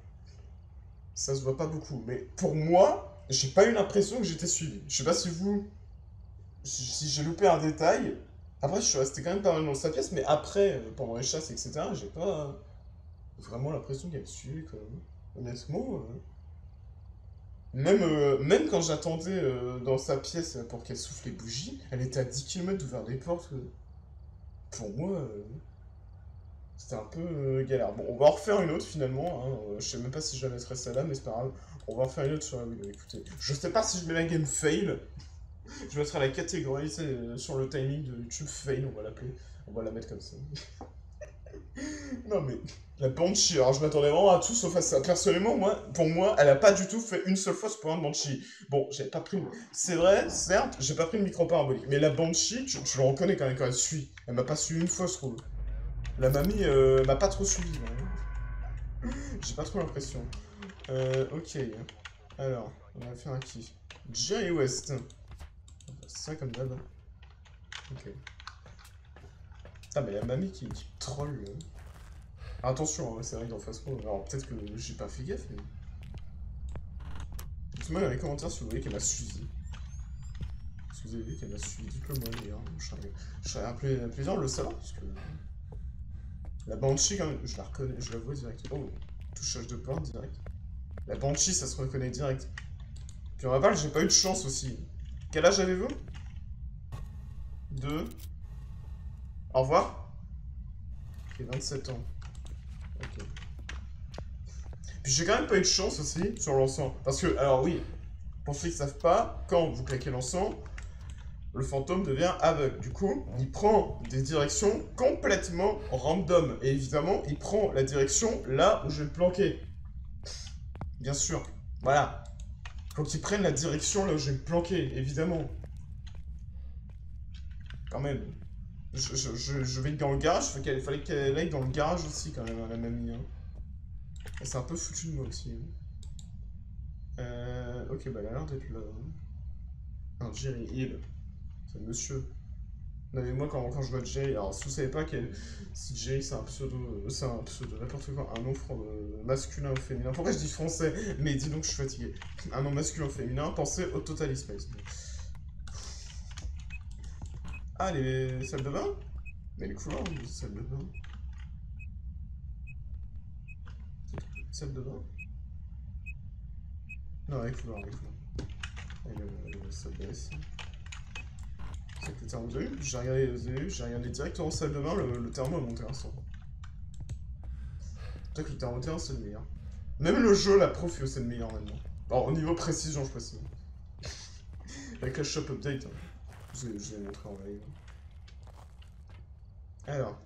Ça se voit pas beaucoup. Mais pour moi, j'ai pas eu l'impression que j'étais suivi. Je sais pas si vous. Si j'ai loupé un détail. Après, je suis resté quand même pas mal dans sa pièce, mais après, pendant les chasses, etc., j'ai pas vraiment l'impression qu'elle me suivait, quoi. Honnêtement, même quand j'attendais dans sa pièce pour qu'elle souffle les bougies, elle était à 10 km d'ouvrir des portes. Pour moi, c'était un peu galère. Bon, on va en refaire une autre finalement. Hein. Je sais même pas si je la mettrai celle-là, mais c'est pas grave. On va en faire une autre sur la vidéo. Écoutez, je sais pas si je mets la game fail. Je mettrai la catégorie sur le timing de YouTube fail, on va l'appeler. On va la mettre comme ça. Non mais, la Banshee, alors je m'attendais vraiment à tout sauf à ça. Personnellement, pour moi, elle a pas du tout fait une seule fois ce point de Banshee. Bon, j'ai pas pris... C'est vrai, certes, j'ai pas pris le micro parabolique, mais la Banshee, tu le reconnais quand même quand elle suit. Elle m'a pas suivi une fois, je trouve. La mamie m'a pas trop suivi. Hein. J'ai pas trop l'impression. Ok. Alors, on va faire un qui Jerry West. C'est ça comme d'hab. Ok. Ah, mais la mamie qui troll. Attention, hein, c'est vrai que dans Fast Pro, alors peut-être que j'ai pas fait gaffe, mais... Dites-moi dans les commentaires si vous voyez qu'elle m'a suivi. Si vous avez vu qu'elle m'a suivi, dites-le moi d'ailleurs. Je serais un plaisir de le savoir, parce que... La Banshee, quand même, je la reconnais, je la vois direct. Oh, touchage de porte direct. La Banshee, ça se reconnaît direct. Puis on rappelle, j'ai pas eu de chance aussi. Quel âge avez-vous 2. Au revoir. Ok, 27 ans. Ok. Puis j'ai quand même pas eu de chance aussi sur l'encens. Parce que, alors oui, pour ceux qui savent pas, quand vous claquez l'encens, le fantôme devient aveugle. Du coup, il prend des directions complètement random. Et évidemment, il prend la direction là où je vais me planquer. Bien sûr. Voilà. Faut qu'il prenne la direction là où je vais me planquer, évidemment. Quand même. Je vais dans le garage, il fallait qu'elle aille dans le garage aussi, quand même, hein, la mamie. Hein. C'est un peu foutu de moi aussi. Ok, bah elle a l'air d'être là. Un Jerry Hill. C'est le monsieur. Non mais moi quand je vois Jerry, alors si vous savez pas si Jerry c'est un pseudo, n'importe quoi, un nom masculin ou féminin. Pourquoi je dis français? Mais dis donc je suis fatigué. Un nom masculin ou féminin, pensez au Total Space. Ah, les salles de bain? Mais les couloirs, les salles de bain. Salle de bain? Non, les couloirs, les couloirs. Et le salle de bain. C'est que le thermo, vous avez vu? J'ai regardé directement en salle de bain, le thermo a monté un sang. Peut-être que le thermomètre c'est le meilleur. Même le jeu, la prof, c'est le meilleur maintenant. Alors, au niveau précision, je précise. Avec la shop update, hein. Je vais montrer en live. Alors,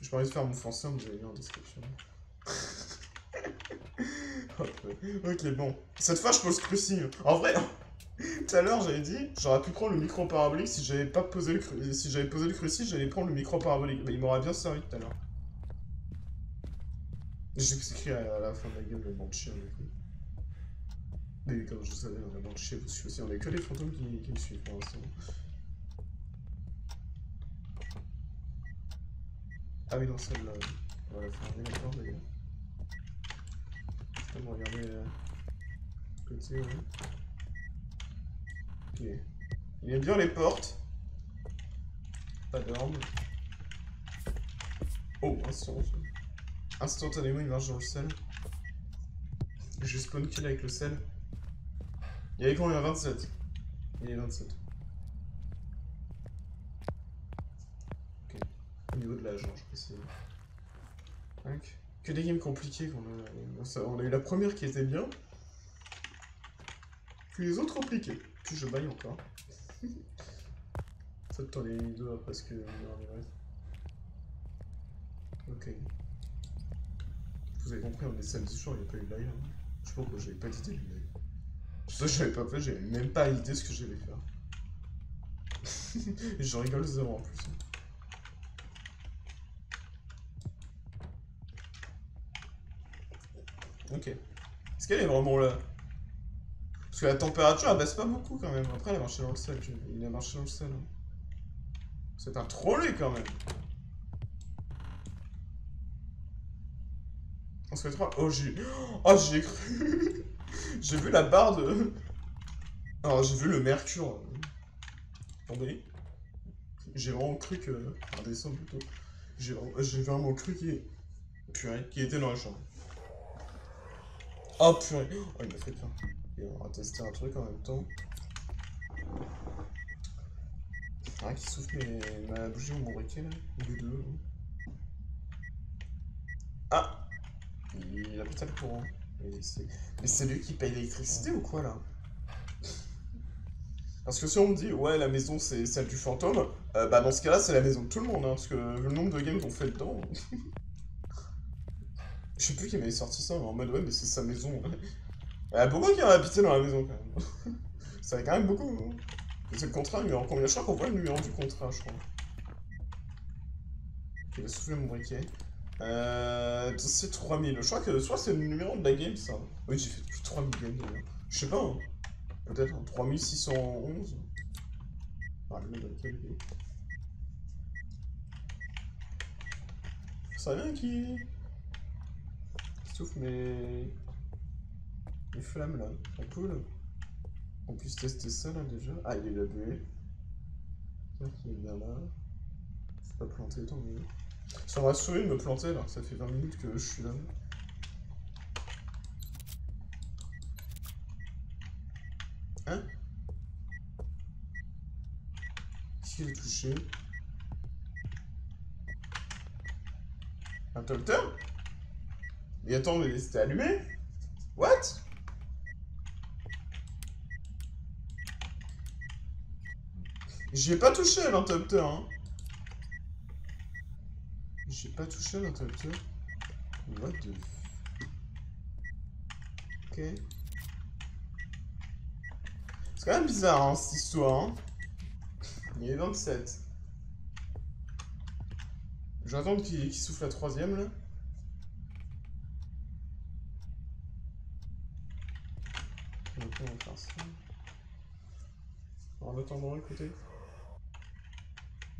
j'ai pas envie de faire mon français, vous avez vu en description. Ok, bon. Cette fois, je pose cruci. En vrai, tout à l'heure, j'avais dit, j'aurais pu prendre le micro parabolique si j'avais pas posé le cruci. Si j'avais posé le cruci, j'allais prendre le micro parabolique. Mais il m'aurait bien servi tout à l'heure. J'ai écrit à la fin de la game le Banshee, du coup. Mais comme je savais, le Banshee vous suit aussi. On a que les fantômes qui me suivent pour l'instant. Ah oui, non, celle-là. On va la fermer d'accord d'ailleurs. Je peux me regarder côté, ouais. Ok. Il aime bien les portes. Pas d'orbe. Oh, instantanément il marche dans le sel. J'ai spawn kill avec le sel. Il y avait combien? 27. Il est 27. Ok. Au niveau de l'âge, je vais essayer. Tac. Que des games compliquées qu'on a. On a eu la première qui était bien. Puis les autres compliquées. Puis je baille encore. Ça t'en ai mis deux après ce que. Ok. Vous avez compris, on est samedi soir, il n'y a pas eu de live. Hein. Je sais pas pourquoi j'avais pas d'idée du live. Tout ça, j'avais pas fait, j'avais même pas idée ce que j'allais faire. Je rigole zéro en plus. Ok. Est-ce qu'elle est vraiment là? Parce que la température, elle baisse pas beaucoup quand même. Après, elle a marché dans le sel. Il a marché dans le sel. Hein. C'est un trollé quand même. On se fait 3. Oh, j'ai cru. J'ai vu la barre de. Alors, j'ai vu le mercure. Attendez. J'ai vraiment cru que. Enfin, descendre plutôt. J'ai vraiment cru qu'il. Purée, qu'il était dans la chambre. Oh purée. Oh, il m'a fait peur. Et on va tester un truc en même temps. Ah, qui souffle ma bougie ou mon briquet là. Ou les deux. Ah! Il a pété le courant. Mais c'est lui qui paye l'électricité ou quoi là? Parce que si on me dit, ouais, la maison c'est celle du fantôme, bah dans ce cas-là, c'est la maison de tout le monde, hein, parce que le nombre de games qu'on fait dedans. Je sais plus qui m'avait sorti ça, en mode, ouais, mais c'est sa maison. Il y a beaucoup qui ont habité dans la maison quand même. Ça fait quand même beaucoup. Hein. C'est le contrat numéro combien? Je crois qu'on voit le numéro du contrat, je crois. Ok, il va souffler mon briquet. C'est 3000. Je crois que soit c'est le numéro de la game, ça. Oui, j'ai fait plus de 3000 games déjà. Je sais pas, hein. Peut-être hein, 3611. Ah, le mec dans lequel il est. Ça vient qui souffle mes flammes là. Ah, cool. On puisse tester ça là déjà. Ah, il est là bué. Il est bien là. C'est pas planté, tant mieux. Ça m'aurait souri de me planter là, ça fait 20 minutes que je suis là. Hein? Qu'est-ce qu'il a touché? Un docteur? Mais attends, mais c'était allumé? What? J'y ai pas touché à l'interrupteur, hein. J'ai pas touché à l'interrupteur. What the... Ok. C'est quand même bizarre, hein, cette histoire, hein. Il est 27. Je vais attendre qu'il souffle la troisième, là. Donc on va faire ça. En attendant, écoutez.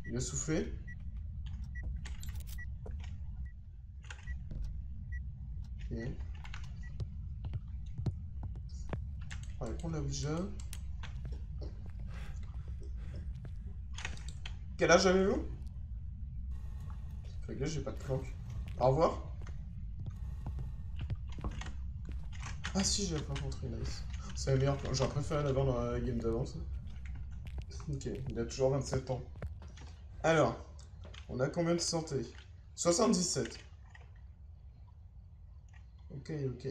Il a soufflé. Ok. On va prendre la Ouija. Quel âge avez-vous? Fais gaffe, j'ai pas de planque. Au revoir. Ah si, j'ai la planque entrée, nice. C'est la meilleure planque. J'aurais préféré l'avoir dans la game d'avance. Ok, il a toujours 27 ans. Alors, on a combien de santé? 77. Ok, ok.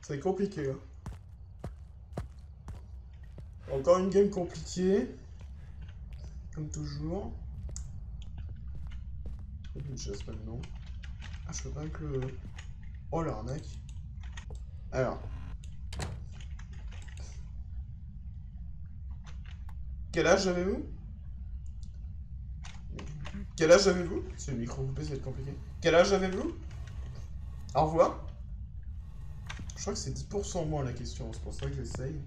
C'est compliqué, hein. Encore une game compliquée. Comme toujours. Une chasse maintenant. Ah, je peux pas avec le... Oh, l'arnaque. Alors. Quel âge avez-vous? Quel âge avez-vous? Si le micro coupé, ça va être compliqué. Quel âge avez-vous? Au revoir. Je crois que c'est 10% moins la question, c'est pour ça que j'essaye.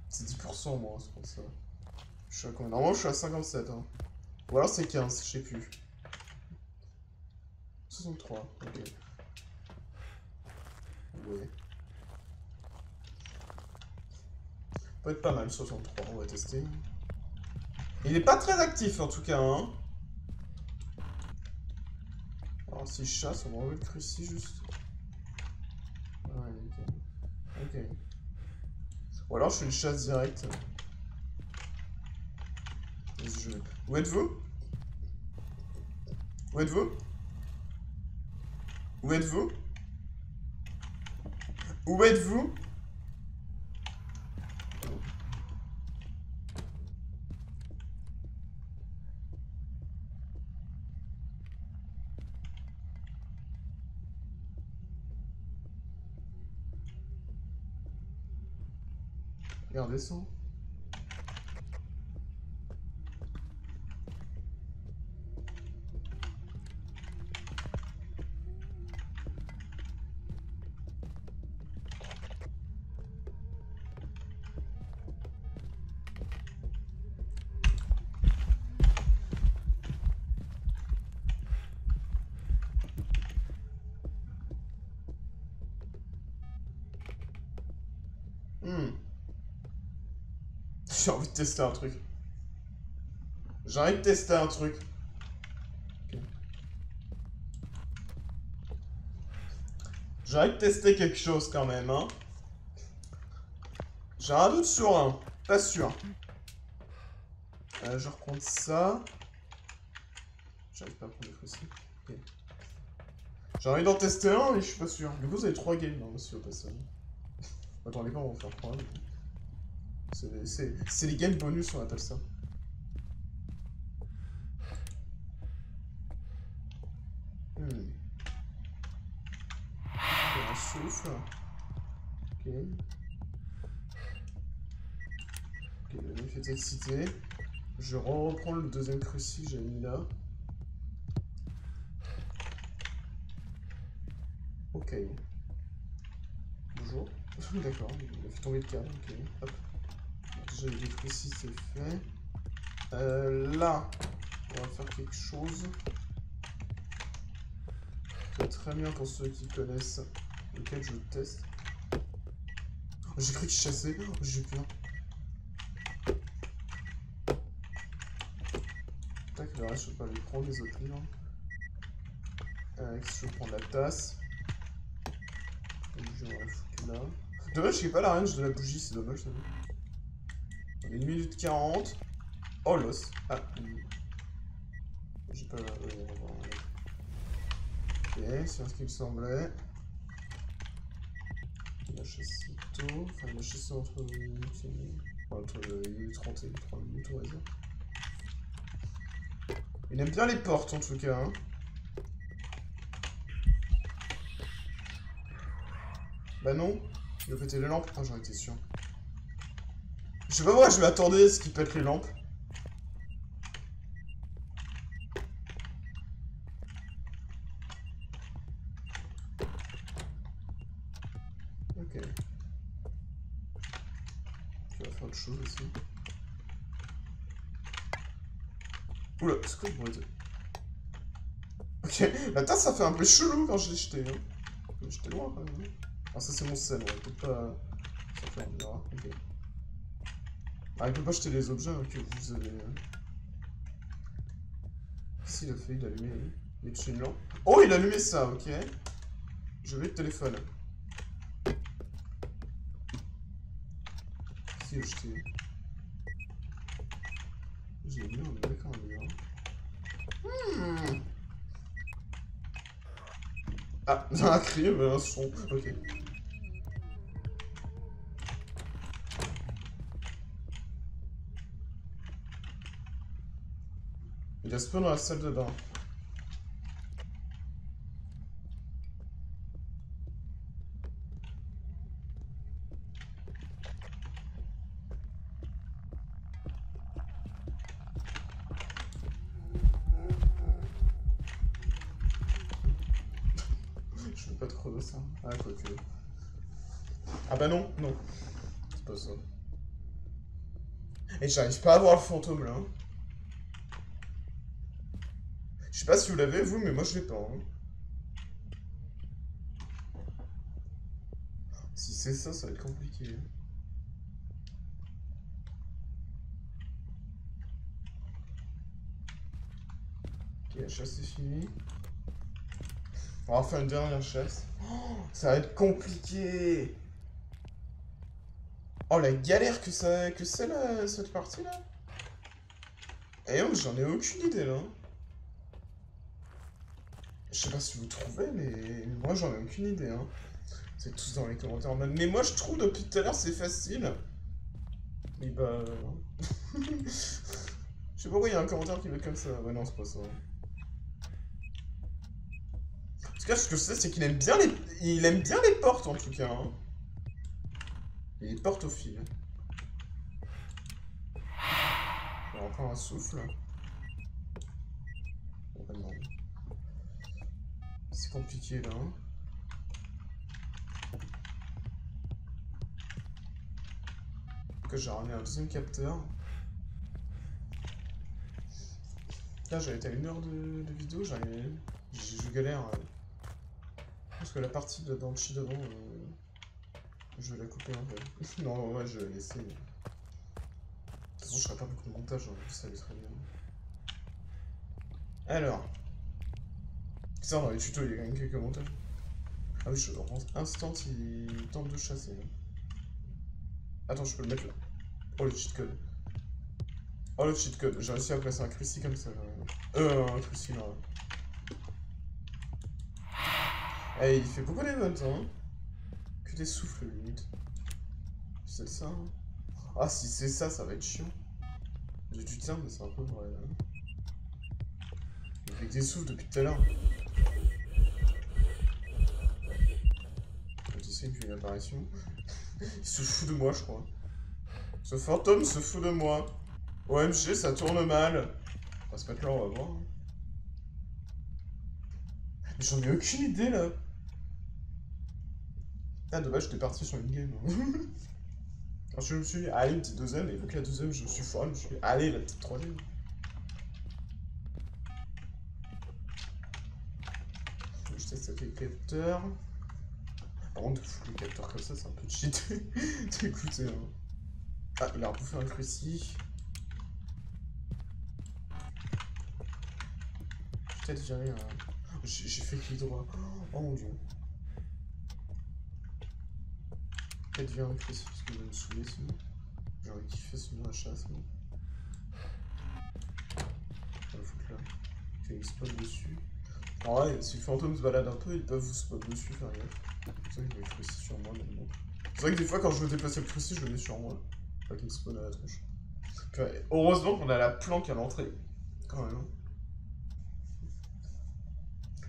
C'est 10% moins, c'est pour ça. Je suis à combien? Normalement, je suis à 57. Hein. Ou alors c'est 15, je sais plus. 63, ok. Ouais. Peut être pas mal, 63, on va tester. Il est pas très actif en tout cas, hein. Alors, Si je chasse, on va enlever le crucifix juste. Ouais, ok. Ok. Ou alors je fais une chasse directe. Où êtes-vous? Où êtes-vous? Où êtes-vous? Où êtes-vous? Regardez ça. J'ai envie de tester un truc. J'ai envie de tester un truc. Okay. J'ai envie de tester quelque chose quand même, hein. J'ai un doute sur un. Pas sûr. Je recompte ça. J'arrive pas à prendre le crucifix. Okay. J'ai envie d'en tester un, mais je suis pas sûr. Du coup, vous avez 3 games, hein, aussi, au passage. Attendez pas, on va en faire 3. C'est les games bonus, on appelle ça. Un souffle. Ok. Ok, le mec est excité. Je reprends le deuxième crucifix que j'avais mis là. Ok. Bonjour. D'accord, il a fait tomber le câble. Ok. Hop. Déjà, les crucifix, c'est fait. Là, on va faire quelque chose. C'est très bien pour ceux qui connaissent, lequel je teste. Oh, j'ai cru qu'il chassait. Oh, j'ai peur. Tac, le reste, je peux pas les prendre, les autres livres. Je vais prendre la tasse. Je vais la foutre là. Dommage qu'il n'y ait pas la range de la bougie, c'est dommage ça. On est 1 minute 40. Oh l'os. Ah, j'ai pas. Ok, c'est ce qu'il me semblait. Il a chassé tôt. Enfin, il a chassé entre 1 minute et. Enfin, entre 1 minute 30 et 3 minutes, on va dire. Il aime bien les portes en tout cas. Hein. Bah non. Il a pété les lampes. Ah, j'en étais sûr. Je sais pas pourquoi je m'attendais à ce qu'il pète les lampes. Ok. Je vais faire autre chose aussi. Oula, c'est quoi ce bruit? Ok, la tasse ça fait un peu chelou quand je l'ai jeté. Hein. J'étais loin quand même. Ah, ça c'est mon sel, on va peut-être pas. Ça fait un verra. Ok. Ah, il peut pas jeter les objets hein, que vous avez. Qu'est-ce qu'il a fait? Il a allumé. Il a tué une lampe. Oh, il a allumé ça, ok. Je vais le téléphone. Qu'est-ce qu'il a jeté? J'ai mis, on est d'accord, Ah, un cri, un son. Ok. Il a spawn dans la salle de bain. Je fais pas trop de ça. Ah, quoi que. Ah bah non, non. C'est pas ça. Et j'arrive pas à voir le fantôme là. Hein. Je sais pas si vous l'avez vous, mais moi je l'ai pas. Hein. Si c'est ça, ça va être compliqué. Ok, la chasse est finie. On va faire une dernière chasse. Oh, ça va être compliqué. Oh, la galère que c'est là, cette partie-là. Et oh, j'en ai aucune idée, là. Je sais pas si vous trouvez, mais moi, j'en ai aucune idée, hein. C'est tous dans les commentaires en mode. Mais moi, je trouve depuis tout à l'heure, c'est facile. Et bah... je sais pas pourquoi il y a un commentaire qui va être comme ça. Ouais, non, c'est pas ça. En tout cas, ce que je sais, c'est qu'il aime bien les... Il aime bien les portes, en tout cas, hein. Et les portes au fil. On va reprendre un souffle. Oh, non. C'est compliqué, là, hein. Que j'ai ramené un deuxième capteur. Là, j'avais été à 1 heure de vidéo, je galère. Parce que la partie de Banshee devant, je vais la couper un peu. Non, ouais, je vais la laisser. De toute façon, je ferai pas beaucoup de montage, hein, ça allait très bien. Alors. Ça, dans les tutos, il y a quand même quelques montages. Ah oui, je rends instant, il tente de chasser. Attends, je peux le mettre là. Oh, le cheat code. Oh, le cheat code. J'ai réussi à placer un cruci comme ça. Un cruci là. Eh, il fait beaucoup d'événements, hein. Que des souffles, limite. C'est ça, hein. Ah, si c'est ça, ça va être chiant. J'ai du tiens, mais c'est un peu vrai. Il fait que des souffles depuis tout à l'heure. Je sais qu'il y a une apparition. Il se fout de moi, je crois. Ce fantôme se fout de moi. OMG, ça tourne mal. On va se mettre là, on va voir. Mais j'en ai aucune idée, là. Ah, dommage, j'étais parti sur une game. Alors, je me suis dit, allez, une petite deuxième, et vu que la deuxième, je suis folle, je me suis dit, allez, la petite troisième. Je teste avec les capteurs. Par contre, de foutre les capteurs comme ça, c'est un peu cheat. Écoutez, hein. Ah, il a rebouffé un cruci. Peut-être viré un... J'ai fait clic droit. Oh mon dieu. Peut-être virer un cruci parce qu'il va me saouler sinon. J'aurais kiffé sinon la chasse. Mais... on va le foutre là. Il fait une spot dessus. En vrai, si le fantôme se balade un peu, ils peuvent vous spot dessus, faire gaffe. C'est vrai qu'il met le cruci sur moi maintenant. C'est vrai que des fois, quand je veux déplacer le cruci, je le mets sur moi. Pas qu'il me spawn à la tronche. Heureusement qu'on a la planque à l'entrée. Quand même.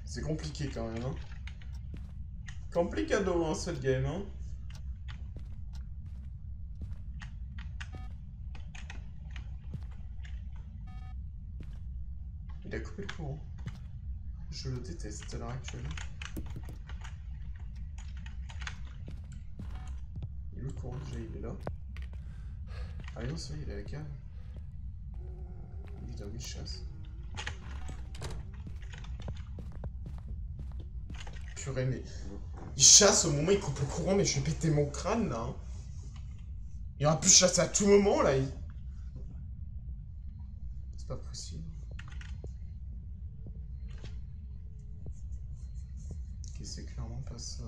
C'est compliqué quand même. Hein. Complicado, hein, cette game. Hein. Il a coupé le courant. Je le déteste à l'heure actuelle. Et le courant déjà il est là. Ah non c'est vrai, il est à la cave. Évidemment il chasse. Purée mais... il chasse au moment où il coupe le courant mais je vais péter mon crâne là. Hein. Il aurait pu chasser à tout moment là. C'est pas possible. Ok c'est clairement pas ça.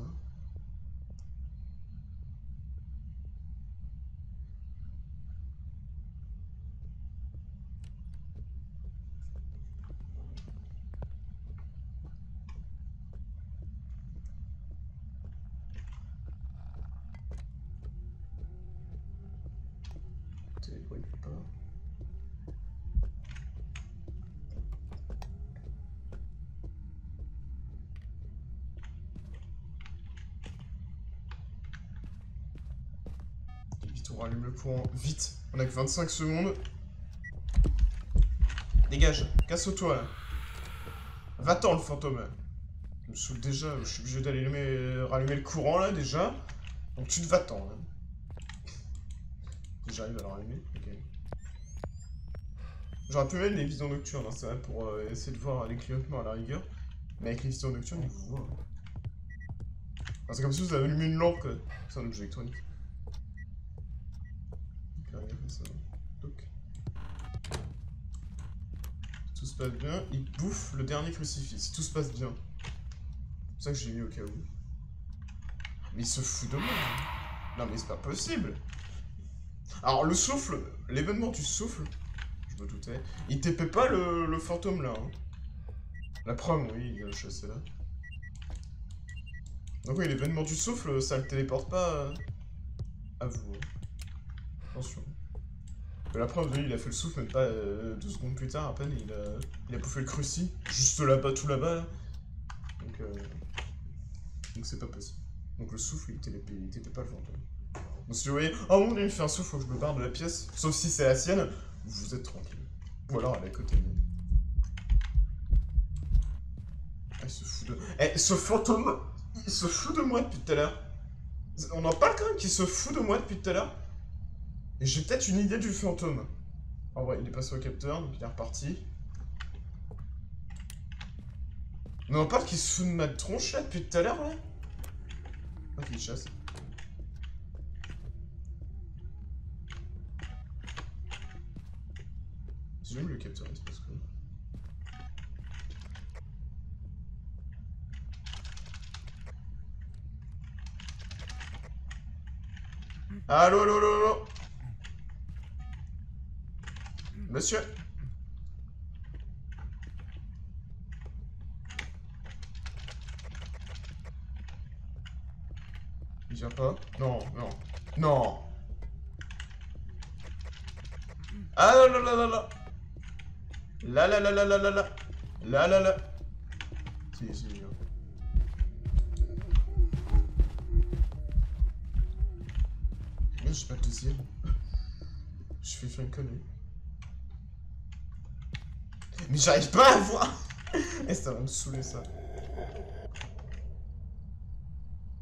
Pas. Vite, on rallume le courant. Vite, on a que 25 secondes. Dégage, casse-toi là. Va-t'en le fantôme. Je me saoule déjà, je suis obligé d'aller rallumer le courant là déjà. Donc tu te vas-t'en là. J'arrive à le rallumer, ok. J'aurais pu mettre les visions nocturnes, hein, c'est vrai, pour essayer de voir les clignotements à la rigueur. Mais avec les visions nocturnes, ils vous voient. Enfin, c'est comme si vous avez allumé une lampe, quoi. C'est un objet électronique. Ok, comme ça. Donc. Si tout se passe bien, il bouffe le dernier crucifix. Si tout se passe bien. C'est ça que j'ai mis au cas où. Mais il se fout de moi. Non mais c'est pas possible. Alors le souffle, l'événement du souffle, je me doutais, il TP pas le fantôme là. Hein. La preuve, oui, je sais là. Donc oui, l'événement du souffle, ça le téléporte pas à vous. Hein. Attention. Mais la preuve, lui, il a fait le souffle, même pas 2 secondes plus tard, à peine, il a bouffé le cruci, juste là-bas, tout là-bas. Là. Donc c'est pas possible. Donc le souffle, il TP pas le fantôme. Donc si vous voyez, oh mon dieu, il fait un souffle, faut que je me barre de la pièce, sauf si c'est la sienne, vous êtes tranquille. Ou alors elle est à côté de nous. Ah, il se fout de... Eh, ce fantôme, il se fout de moi depuis tout à l'heure. On en parle quand même qu'il se fout de moi depuis tout à l'heure. Et j'ai peut-être une idée du fantôme. En vrai, il est passé au capteur, donc il est reparti. On en parle qu'il se fout de ma tronche là depuis tout à l'heure là. Ok, il chasse. Si j'aime le capteur, il se passe quoi? Allô, allô, allô, allô. Monsieur. Il vient pas? Non, non. Non. Ah là là là là là. Là là là là là là là. Là là là. Si, si, il vient. Mais j'ai pas de deuxième. Je fais faire une connerie. Mais j'arrive pas à voir. Eh, ça va me saouler ça.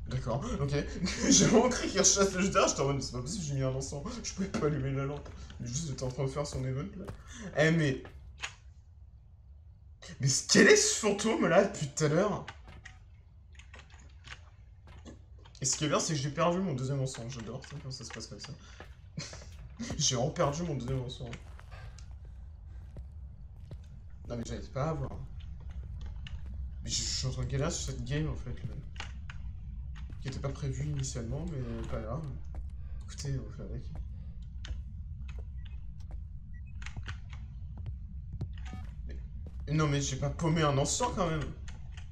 D'accord, ok. J'ai vraiment cru qu'il rechasse le jeu. J'étais en mode, c'est pas possible, j'ai mis un encens. Je pouvais pas allumer la lampe. Mais juste, j'étais en train de faire son event là. Eh, mais. Mais quel est ce fantôme là depuis tout à l'heure? Et ce qui est bien, c'est que j'ai perdu mon deuxième encens. J'adore ça quand ça se passe comme ça. J'ai vraiment perdu mon deuxième encens. Non, mais j'arrive pas à voir. Mais je suis en train de galérer sur cette game en fait. Là. Qui était pas prévue initialement, mais pas grave. Écoutez, on va faire avec. Non mais j'ai pas paumé un encens quand même.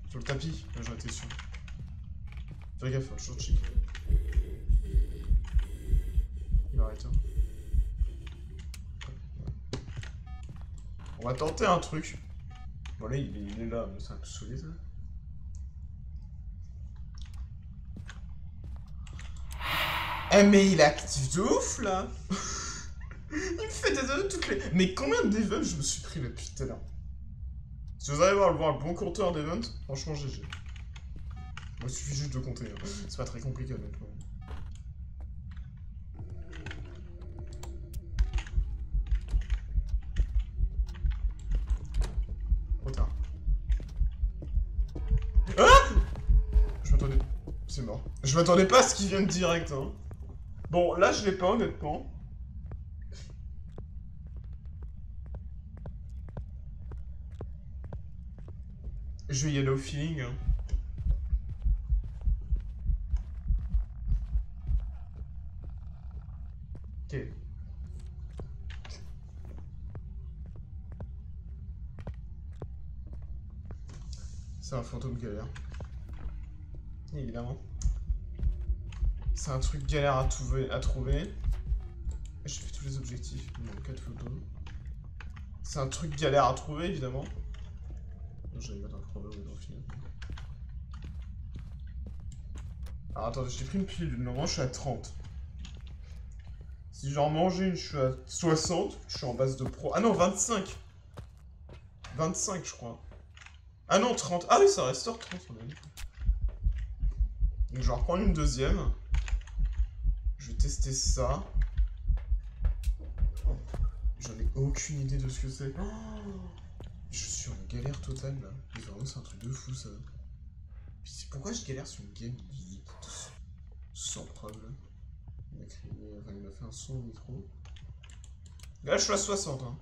Sur le tapis, là j'en étais sûr. Fais gaffe, je suis chic. Il va arrêter. On va tenter un truc. Bon là il est là, mais c'est un peu solide ça. Eh mais il est actif de ouf là. Il me fait des events toutes les... Mais combien d'events je me suis pris là depuis tout à l'heure? Si vous arrivez à voir le bon compteur d'events, franchement GG. Il suffit juste de compter, hein. C'est pas très compliqué honnêtement. Trop tard. Ah! Je m'attendais... C'est mort. Je m'attendais pas à ce qu'il vienne direct, hein. Bon, là je l'ai pas honnêtement. Je vais y aller au feeling, hein. Ok. C'est un fantôme galère. Évidemment. C'est un truc galère à trouver. J'ai fait tous les objectifs. Il manque 4 photos. C'est un truc galère à trouver, évidemment. J'allais mettre un chrono dans le film. Alors attendez, j'ai pris une pilule. Normalement, je suis à 30. Si j'en mangeais une, je suis à 60. Je suis en base de pro. Ah non, 25. 25, je crois. Ah non, 30. Ah oui, ça restaure 30, on a dit. Donc je vais reprendre une deuxième. Je vais tester ça. J'en ai aucune idée de ce que c'est. Oh, je suis en galère totale là. Mais vraiment, c'est un truc de fou ça. Puis pourquoi je galère sur une game sans preuve là. Il m'a fait un son au micro. Là, je suis à 60. Hein.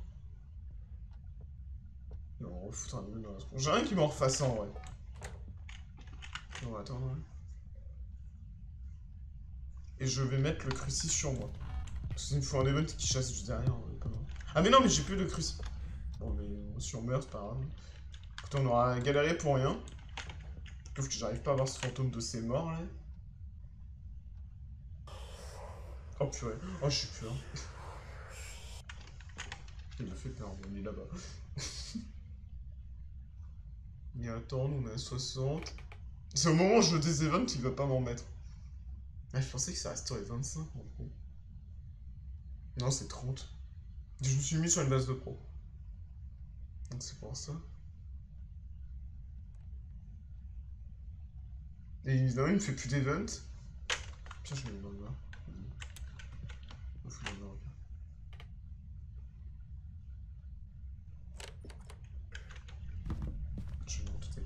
Non, on va foutre un nul dans la... J'ai rien qui m'en refasse en vrai. On va attendre. Hein. Et je vais mettre le crucifix sur moi. Parce qu'il me faut un event qui chasse juste derrière. Pas mal. Ah mais non, mais j'ai plus de crucifix. Bon, mais si on meurt, c'est pas grave. Écoute, on aura galéré pour rien. Sauf que j'arrive pas à voir ce fantôme de ces morts là. Oh purée. Oh, je suis peur. Il me fait peur, on est là-bas. Et attends, on est à 60. C'est au moment où je veux des events qu'il va pas m'en mettre. Ah, je pensais que ça resterait 25 en gros. Non, c'est 30. Je me suis mis sur une base de pro. Donc c'est pour ça. Et évidemment, il me fait plus d'event. Putain, je me mets dans le noir. Je m'en doutais.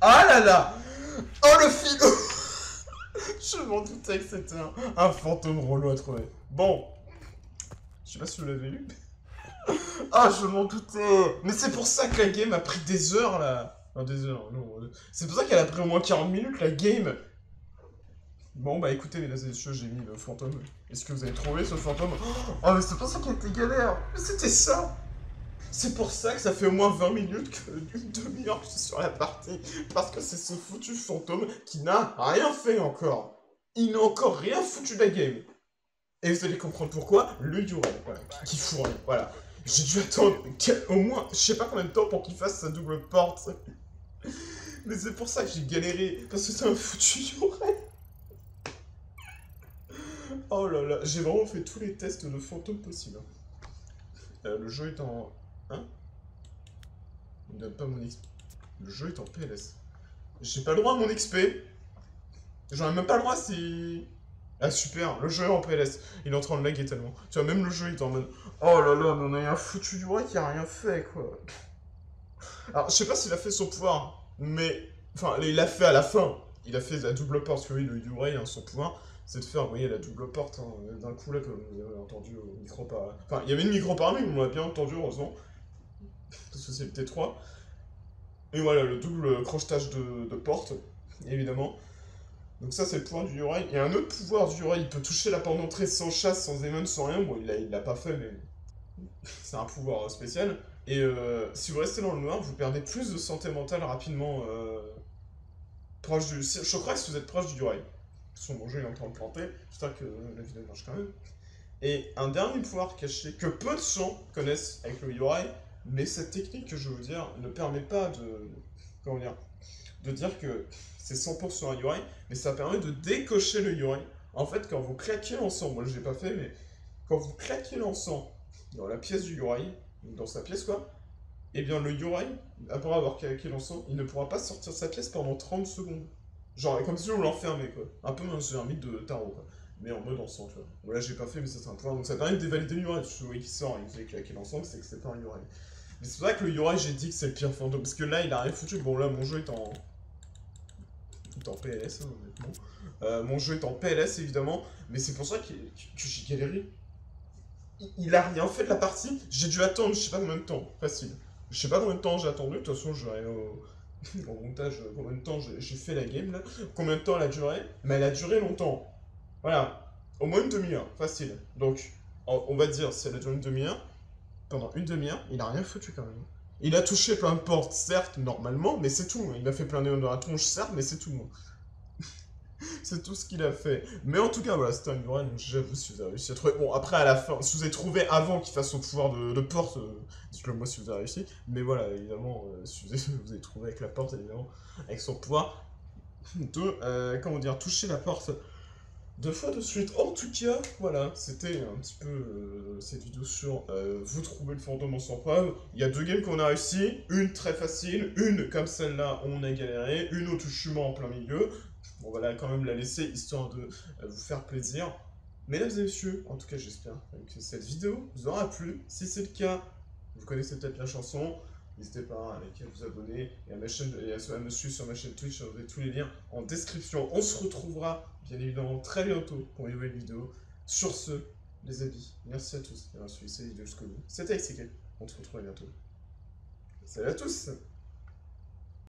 Ah là là. Oh le philo. Je m'en doutais que c'était un fantôme relou à trouver. Bon. Je sais pas si vous l'avez lu. Ah, je m'en doutais. Mais c'est pour ça que la game a pris des heures là. Enfin, des heures, non. C'est pour ça qu'elle a pris au moins 40 minutes la game. Bon, bah écoutez, mesdames et messieurs, j'ai mis le fantôme. Est-ce que vous avez trouvé ce fantôme? Oh, mais c'est pas ça qui a été galère. Mais c'était ça. C'est pour ça que ça fait au moins 20 minutes qu'une demi-heure que je suis sur la partie. Parce que c'est ce foutu fantôme qui n'a rien fait encore. Il n'a encore rien foutu de la game. Et vous allez comprendre pourquoi, le Yurai, voilà, qui fourne, voilà. J'ai dû attendre au moins, je sais pas combien de temps pour qu'il fasse sa double porte. Mais c'est pour ça que j'ai galéré, parce que c'est un foutu Yurai. Oh là là, j'ai vraiment fait tous les tests de fantômes possibles. Le jeu est en... Hein? Il me donne pas mon XP. Le jeu est en PLS. J'ai pas le droit à mon XP. J'en ai même pas le droit si... Ah super, le jeu est en PLS. Il est en train de laguer tellement. Tu vois, même le jeu est en mode... Oh là là, mais on a un foutu du roi qui a rien fait, quoi. Alors, je sais pas s'il a fait son pouvoir, mais... Enfin, il l'a fait à la fin. Il a fait la double porte, parce que oui, le Yurai, hein, son pouvoir, c'est de faire, vous voyez, la double porte, hein, d'un coup, là, comme vous avez entendu au micro par... Enfin, il y avait une micro par lui, mais on l'a bien entendu, heureusement. Parce que c'est le T3. Et voilà, le double crochetage de porte, évidemment. Donc ça, c'est le pouvoir du Yurai. Il y a un autre pouvoir du Yurai, il peut toucher la porte d'entrée sans chasse, sans émon, sans rien. Bon, il l'a pas fait, mais c'est un pouvoir spécial. Et si vous restez dans le noir, vous perdez plus de santé mentale rapidement proche du... Je crois que si vous êtes proche du Yurai. Son bon jeu est en train de planter, j'espère que la vidéo marche quand même. Et un dernier pouvoir caché que peu de gens connaissent avec le Yurai, mais cette technique que je veux dire ne permet pas de... Comment dire? De dire que c'est 100% un Yurai, mais ça permet de décocher le Yurai. En fait, quand vous claquez l'encens, moi je l'ai pas fait, mais quand vous claquez l'encens dans la pièce du Yurai, dans sa pièce quoi, eh bien le Yurai, après avoir claqué l'encens, il ne pourra pas sortir de sa pièce pendant 30 secondes. Genre, comme si on l'enfermait quoi. Un peu un mythe de tarot quoi. Mais en mode encens, tu vois. Bon, là j'ai pas fait, mais ça c'est un point. Donc ça permet de dévalider le Yurai. Tu vois qui sort et vous avez claqué l'encens, c'est que c'est pas un Yurai. Mais c'est vrai que le Yurai, j'ai dit que c'est le pire fantôme. Parce que là, il a rien foutu. Bon, là, mon jeu est en PLS, hein, honnêtement. Mon jeu est en PLS, évidemment, mais c'est pour ça que j'ai galéré. Il a rien fait de la partie, j'ai dû attendre, je sais pas combien de temps, facile. Je sais pas combien de temps j'ai attendu, de toute façon, je verrai au montage combien de temps j'ai fait la game, là. Combien de temps elle a duré, mais elle a duré longtemps. Voilà, au moins une demi-heure, facile. Donc, on va dire, si elle a duré une demi-heure, pendant une demi-heure, il a rien foutu quand même. Il a touché plein de portes, certes, normalement, mais c'est tout. Il a fait plein de néons dans la tronche, certes, mais c'est tout. C'est tout ce qu'il a fait. Mais en tout cas, voilà, c'était un Yurai, donc j'avoue si vous avez réussi à trouver. Bon, après, à la fin, si vous avez trouvé avant qu'il fasse son pouvoir de porte, dites-le moi si vous avez réussi. Mais voilà, évidemment, si vous avez trouvé avec la porte, évidemment, avec son pouvoir de, comment dire, toucher la porte 2 fois de suite. En tout cas, voilà, c'était un petit peu cette vidéo sur vous trouvez le fantôme en sans preuve. Il y a 2 games qu'on a réussi, une très facile, une comme celle-là, on a galéré, une au touchement en plein milieu. Bon, voilà, quand même la laisser, histoire de vous faire plaisir. Mesdames et messieurs, en tout cas, j'espère que cette vidéo vous aura plu. Si c'est le cas, vous connaissez peut-être la chanson. N'hésitez pas à liker, à vous abonner et à, ma chaîne, et à me suivre sur ma chaîne Twitch. Vous avez tous les liens en description. On se retrouvera bien évidemment très bientôt pour une nouvelle vidéo. Sur ce, les amis, merci à tous d'avoir suivi cette vidéo jusqu'au bout. C'était XCK, on se retrouve à bientôt. Salut à tous!